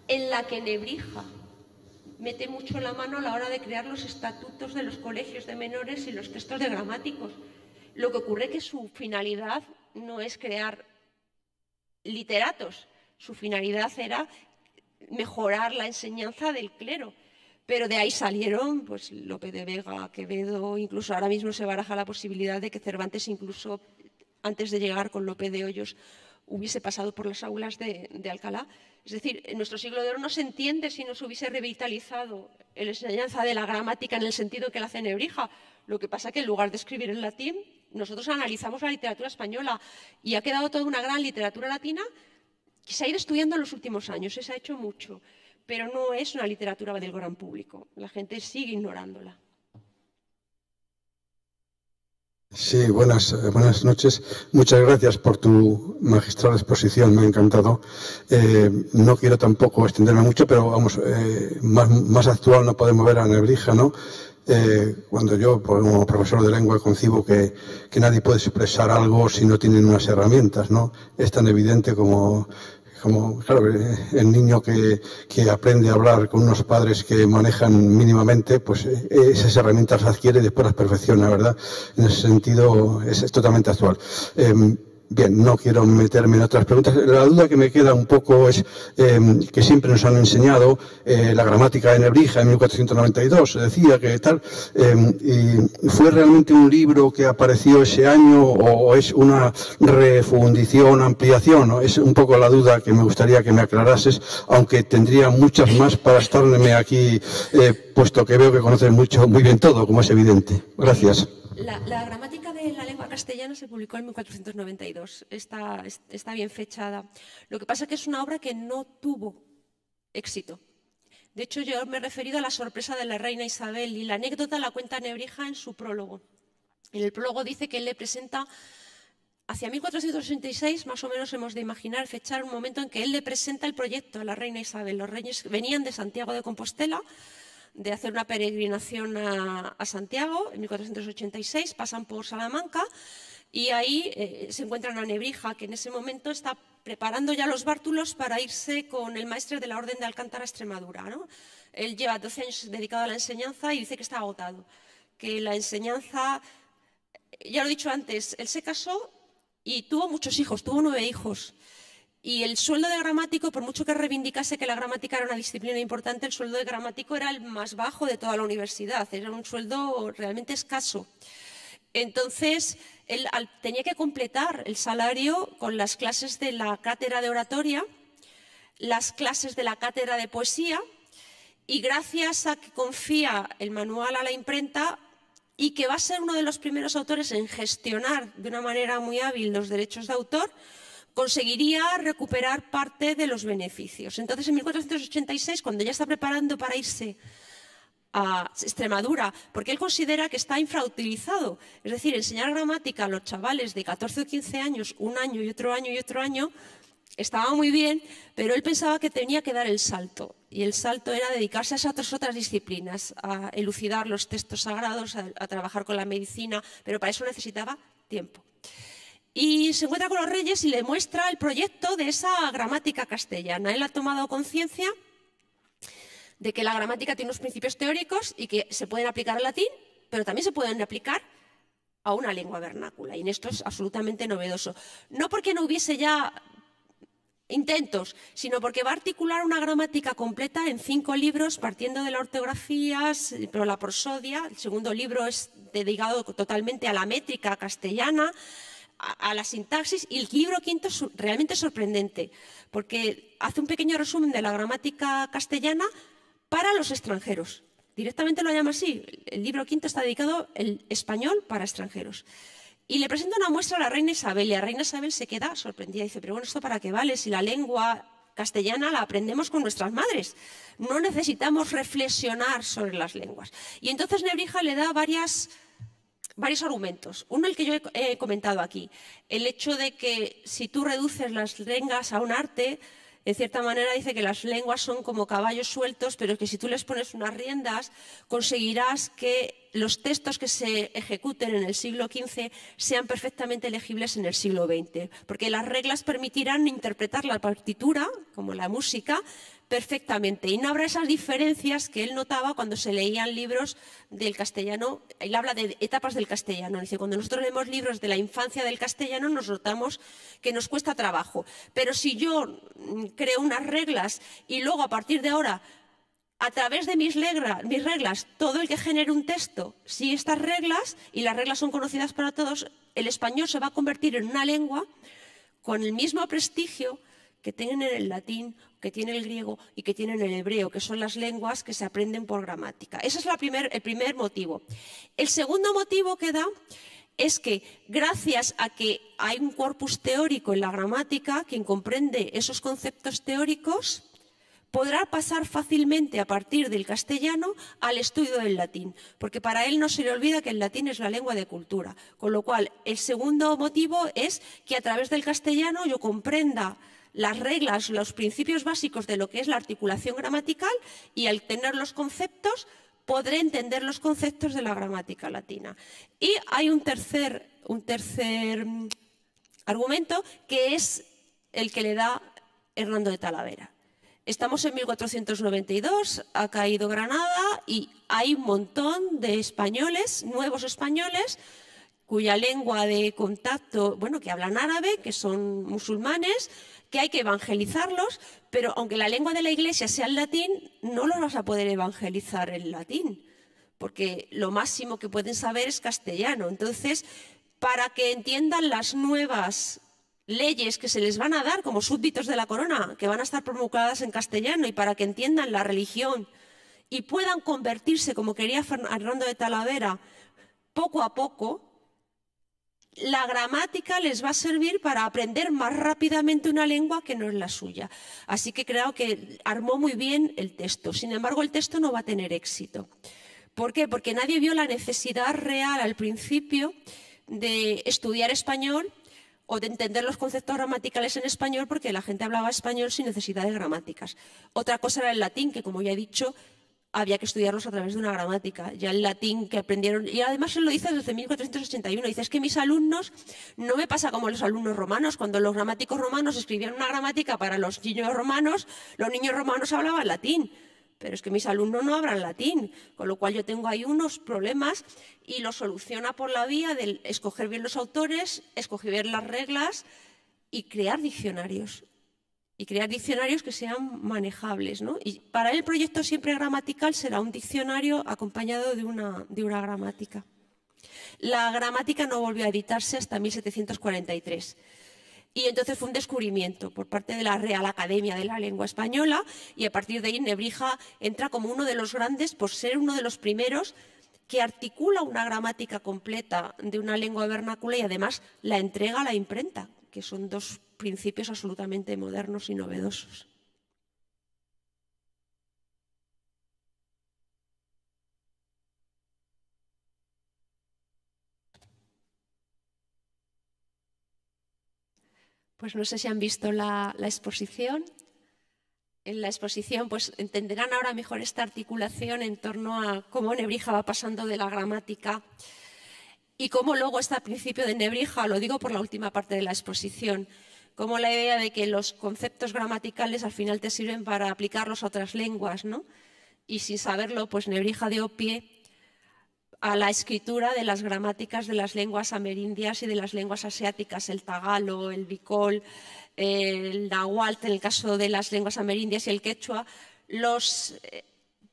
en la que Nebrija mete mucho la mano a la hora de crear los estatutos de los colegios de menores y los textos de gramáticos. Lo que ocurre es que su finalidad no es crear literatos, su finalidad era mejorar la enseñanza del clero. Pero de ahí salieron pues Lope de Vega, Quevedo, incluso ahora mismo se baraja la posibilidad de que Cervantes, incluso antes de llegar con Lope de Hoyos, hubiese pasado por las aulas de Alcalá. Es decir, en nuestro siglo de oro no se entiende si no se hubiese revitalizado la enseñanza de la gramática en el sentido que la hace Nebrija. Lo que pasa es que en lugar de escribir en latín, nosotros analizamos la literatura española, y ha quedado toda una gran literatura latina que se ha ido estudiando en los últimos años, se ha hecho mucho, pero no es una literatura del gran público. La gente sigue ignorándola. Sí, buenas noches. Muchas gracias por tu magistral exposición, me ha encantado. No quiero tampoco extenderme mucho, pero vamos, más actual no podemos ver a Nebrija, ¿no? Cuando yo, como profesor de lengua, concibo que nadie puede expresar algo si no tienen unas herramientas, ¿no? Es tan evidente como claro, el niño que aprende a hablar con unos padres que manejan mínimamente, pues esas herramientas las adquiere y después las perfecciona, ¿verdad? En ese sentido es totalmente actual. Bien, no quiero meterme en otras preguntas. La duda que me queda un poco es que siempre nos han enseñado la gramática de Nebrija en 1492, se decía que tal. Y ¿fue realmente un libro que apareció ese año o es una refundición, ampliación, ¿no? Es un poco la duda que me gustaría que me aclarases, aunque tendría muchas más para estarme aquí, puesto que veo que conoces muy bien todo, como es evidente. Gracias. La gramática de la lengua castellana se publicó en 1492, está bien fechada. Lo que pasa es que es una obra que no tuvo éxito. De hecho, yo me he referido a la sorpresa de la reina Isabel, y la anécdota la cuenta Nebrija en su prólogo. En el prólogo dice que él le presenta, hacia 1486, más o menos hemos de imaginar, fechar un momento en que él le presenta el proyecto a la reina Isabel. Los reyes venían de Santiago de Compostela, de hacer una peregrinación a Santiago en 1486, pasan por Salamanca y ahí se encuentran a Nebrija, que en ese momento está preparando ya los bártulos para irse con el maestre de la Orden de Alcántara a Extremadura, ¿no? Él lleva 12 años dedicado a la enseñanza y dice que está agotado, que la enseñanza, ya lo he dicho antes, él se casó y tuvo muchos hijos, tuvo 9 hijos. Y el sueldo de gramático, por mucho que reivindicase que la gramática era una disciplina importante, el sueldo de gramático era el más bajo de toda la universidad, era un sueldo realmente escaso. Entonces, él tenía que completar el salario con las clases de la cátedra de oratoria, las clases de la cátedra de poesía, y gracias a que confía el manual a la imprenta y que va a ser uno de los primeros autores en gestionar de una manera muy hábil los derechos de autor, conseguiría recuperar parte de los beneficios. Entonces, en 1486, cuando ya está preparando para irse a Extremadura, porque él considera que está infrautilizado, es decir, enseñar gramática a los chavales de 14 o 15 años, un año y otro año y otro año, estaba muy bien, pero él pensaba que tenía que dar el salto, y el salto era dedicarse a esas otras disciplinas, a elucidar los textos sagrados, a trabajar con la medicina, pero para eso necesitaba tiempo. Y se encuentra con los reyes y le muestra el proyecto de esa gramática castellana. Él ha tomado conciencia de que la gramática tiene unos principios teóricos y que se pueden aplicar al latín, pero también se pueden aplicar a una lengua vernácula. Y en esto es absolutamente novedoso. No porque no hubiese ya intentos, sino porque va a articular una gramática completa en 5 libros, partiendo de la ortografía, pero la prosodia. El segundo libro es dedicado totalmente a la métrica castellana, a la sintaxis, y el libro quinto es realmente sorprendente, porque hace un pequeño resumen de la gramática castellana para los extranjeros. Directamente lo llama así. El libro quinto está dedicado al español para extranjeros. Y le presenta una muestra a la reina Isabel, y la reina Isabel se queda sorprendida. Dice, pero bueno, ¿esto para qué vale? Si la lengua castellana la aprendemos con nuestras madres. No necesitamos reflexionar sobre las lenguas. Y entonces Nebrija le da varios argumentos. Uno, el que yo he comentado aquí. El hecho de que si tú reduces las lenguas a un arte, en cierta manera dice que las lenguas son como caballos sueltos, pero que si tú les pones unas riendas, conseguirás que los textos que se ejecuten en el siglo XV sean perfectamente legibles en el siglo XX, porque las reglas permitirán interpretar la partitura, como la música, perfectamente. Y no habrá esas diferencias que él notaba cuando se leían libros del castellano. Él habla de etapas del castellano. Dice, cuando nosotros leemos libros de la infancia del castellano, nos notamos que nos cuesta trabajo. Pero si yo creo unas reglas y luego a partir de ahora, a través de mis reglas, todo el que genere un texto sigue estas reglas, y las reglas son conocidas para todos, el español se va a convertir en una lengua con el mismo prestigio que tienen en el latín, que tiene el griego y que tienen el hebreo, que son las lenguas que se aprenden por gramática. Ese es el primer motivo. El segundo motivo que da es que, gracias a que hay un corpus teórico en la gramática, quien comprende esos conceptos teóricos podrá pasar fácilmente a partir del castellano al estudio del latín, porque para él no se le olvida que el latín es la lengua de cultura. Con lo cual, el segundo motivo es que a través del castellano yo comprenda las reglas, los principios básicos de lo que es la articulación gramatical, y al tener los conceptos podré entender los conceptos de la gramática latina. Y hay un tercer argumento, que es el que le da Hernando de Talavera. Estamos en 1492, ha caído Granada y hay un montón de españoles, nuevos españoles, cuya lengua de contacto, bueno, que hablan árabe, que son musulmanes, que hay que evangelizarlos, pero aunque la lengua de la Iglesia sea el latín, no los vas a poder evangelizar en latín, porque lo máximo que pueden saber es castellano. Entonces, para que entiendan las nuevas leyes que se les van a dar como súbditos de la corona, que van a estar promulgadas en castellano, y para que entiendan la religión y puedan convertirse, como quería Hernando de Talavera, poco a poco, la gramática les va a servir para aprender más rápidamente una lengua que no es la suya. Así que creo que armó muy bien el texto. Sin embargo, el texto no va a tener éxito. ¿Por qué? Porque nadie vio la necesidad real al principio de estudiar español o de entender los conceptos gramaticales en español, porque la gente hablaba español sin necesidad de gramáticas. Otra cosa era el latín, que como ya he dicho, había que estudiarlos a través de una gramática. Ya el latín que aprendieron, y además él lo dice desde 1481, dice, es que mis alumnos, no me pasa como los alumnos romanos, cuando los gramáticos romanos escribían una gramática para los niños romanos hablaban latín, pero es que mis alumnos no hablan latín, con lo cual yo tengo ahí unos problemas, y lo soluciona por la vía de escoger bien los autores, escoger bien las reglas y crear diccionarios. Y crear diccionarios que sean manejables, ¿no? Y para él el proyecto siempre gramatical será un diccionario acompañado de una gramática. La gramática no volvió a editarse hasta 1743. Y entonces fue un descubrimiento por parte de la Real Academia de la Lengua Española, y a partir de ahí Nebrija entra como uno de los grandes por ser uno de los primeros que articula una gramática completa de una lengua vernácula y además la entrega a la imprenta, que son dos principios absolutamente modernos y novedosos. Pues no sé si han visto la exposición. En la exposición pues entenderán ahora mejor esta articulación en torno a cómo Nebrija va pasando de la gramática y cómo luego está al principio de Nebrija, lo digo por la última parte de la exposición, como la idea de que los conceptos gramaticales al final te sirven para aplicarlos a otras lenguas, ¿no? Y sin saberlo, pues Nebrija dio pie a la escritura de las gramáticas de las lenguas amerindias y de las lenguas asiáticas, el tagalo, el bicol, el nahuatl, en el caso de las lenguas amerindias, y el quechua. Los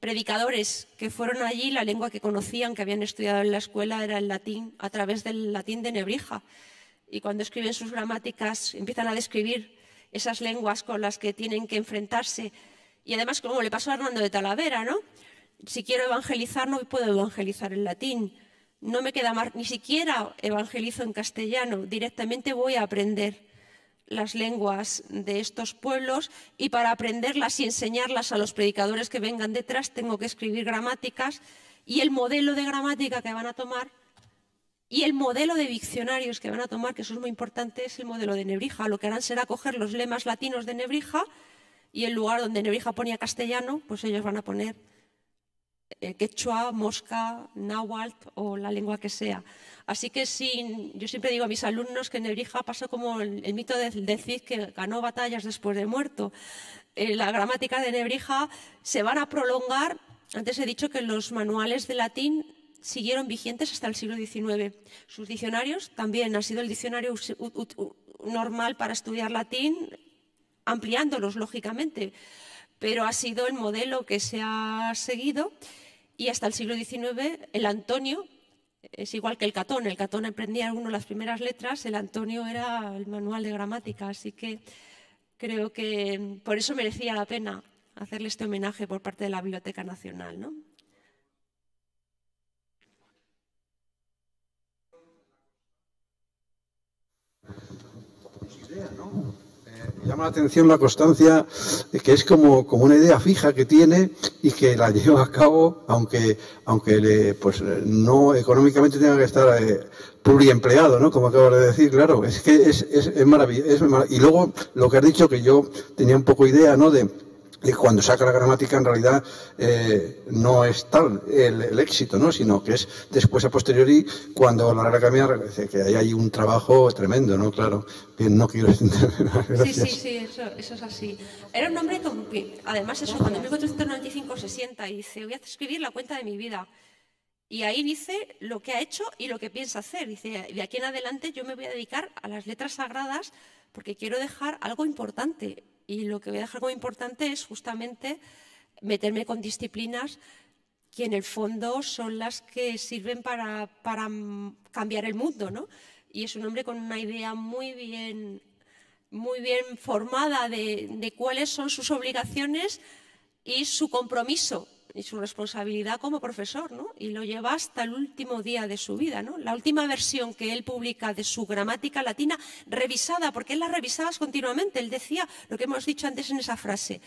predicadores que fueron allí, la lengua que conocían, que habían estudiado en la escuela, era el latín, a través del latín de Nebrija. Y cuando escriben sus gramáticas, empiezan a describir esas lenguas con las que tienen que enfrentarse. Y además, como le pasó a Hernando de Talavera, ¿no? Si quiero evangelizar, no puedo evangelizar en latín. No me queda más, ni siquiera evangelizo en castellano. Directamente voy a aprender las lenguas de estos pueblos, y para aprenderlas y enseñarlas a los predicadores que vengan detrás tengo que escribir gramáticas, y el modelo de gramática que van a tomar y el modelo de diccionarios que van a tomar, que eso es muy importante, es el modelo de Nebrija. Lo que harán será coger los lemas latinos de Nebrija, y el lugar donde Nebrija ponía castellano, pues ellos van a poner quechua, mosca, náhuatl o la lengua que sea. Así que sí, yo siempre digo a mis alumnos que Nebrija pasó como el mito del Cid, que ganó batallas después de muerto. La gramática de Nebrija se van a prolongar. Antes he dicho que los manuales de latín siguieron vigentes hasta el siglo XIX. Sus diccionarios también han sido el diccionario normal para estudiar latín, ampliándolos lógicamente, pero ha sido el modelo que se ha seguido. Y hasta el siglo XIX el Antonio es igual que el Catón. El Catón aprendía uno las primeras letras, el Antonio era el manual de gramática. Así que creo que por eso merecía la pena hacerle este homenaje por parte de la Biblioteca Nacional, ¿no? Llama la atención la constancia, que es como una idea fija que tiene y que la lleva a cabo, aunque pues no económicamente tenga que estar pluriempleado, ¿no? Como acabas de decir, claro, es que es maravilloso. Y luego lo que has dicho, que yo tenía un poco idea, ¿no? De cuando saca la gramática, en realidad no es tal el éxito, ¿no? Sino que es después, a posteriori, cuando la Real Academia, que hay un trabajo tremendo, ¿no? Claro, bien, no quiero extenderme más. Gracias. Sí, eso es así. Era un hombre que, además, eso, cuando en 1495 se sienta y dice: voy a escribir la cuenta de mi vida. Y ahí dice lo que ha hecho y lo que piensa hacer. Dice: de aquí en adelante yo me voy a dedicar a las letras sagradas porque quiero dejar algo importante. Y lo que voy a dejar como importante es justamente meterme con disciplinas que en el fondo son las que sirven para cambiar el mundo, ¿no? Y es un hombre con una idea muy bien formada de cuáles son sus obligaciones y su compromiso y su responsabilidad como profesor, ¿no? Y lo lleva hasta el último día de su vida, ¿no? La última versión que él publica de su gramática latina, revisada, porque él la revisaba continuamente. Él decía lo que hemos dicho antes en esa frase: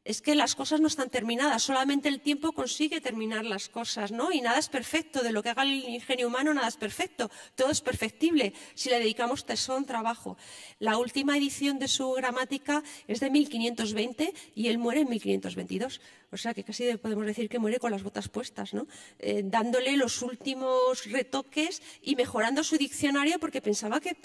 es que las cosas no están terminadas, solamente el tiempo consigue terminar las cosas, ¿no? Y nada es perfecto, de lo que haga el ingenio humano nada es perfecto, todo es perfectible si le dedicamos tesón, trabajo. La última edición de su gramática es de 1520 y él muere en 1522, o sea que casi podemos decir que muere con las botas puestas, ¿no? Dándole los últimos retoques y mejorando su diccionario, porque pensaba que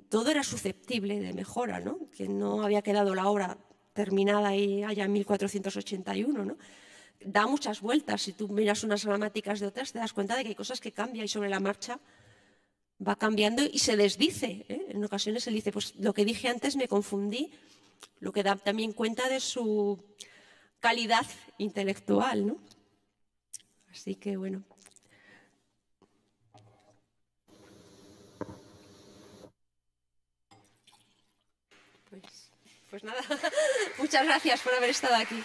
todo era susceptible de mejora, ¿no? Que no había quedado la obra terminada ahí allá en 1481, ¿no? Da muchas vueltas. Si tú miras unas gramáticas de otras, te das cuenta de que hay cosas que cambian y sobre la marcha va cambiando y se desdice, ¿eh? En ocasiones él dice: pues lo que dije antes me confundí, lo que da también cuenta de su calidad intelectual, ¿no? Así que bueno. Pues nada, muchas gracias por haber estado aquí.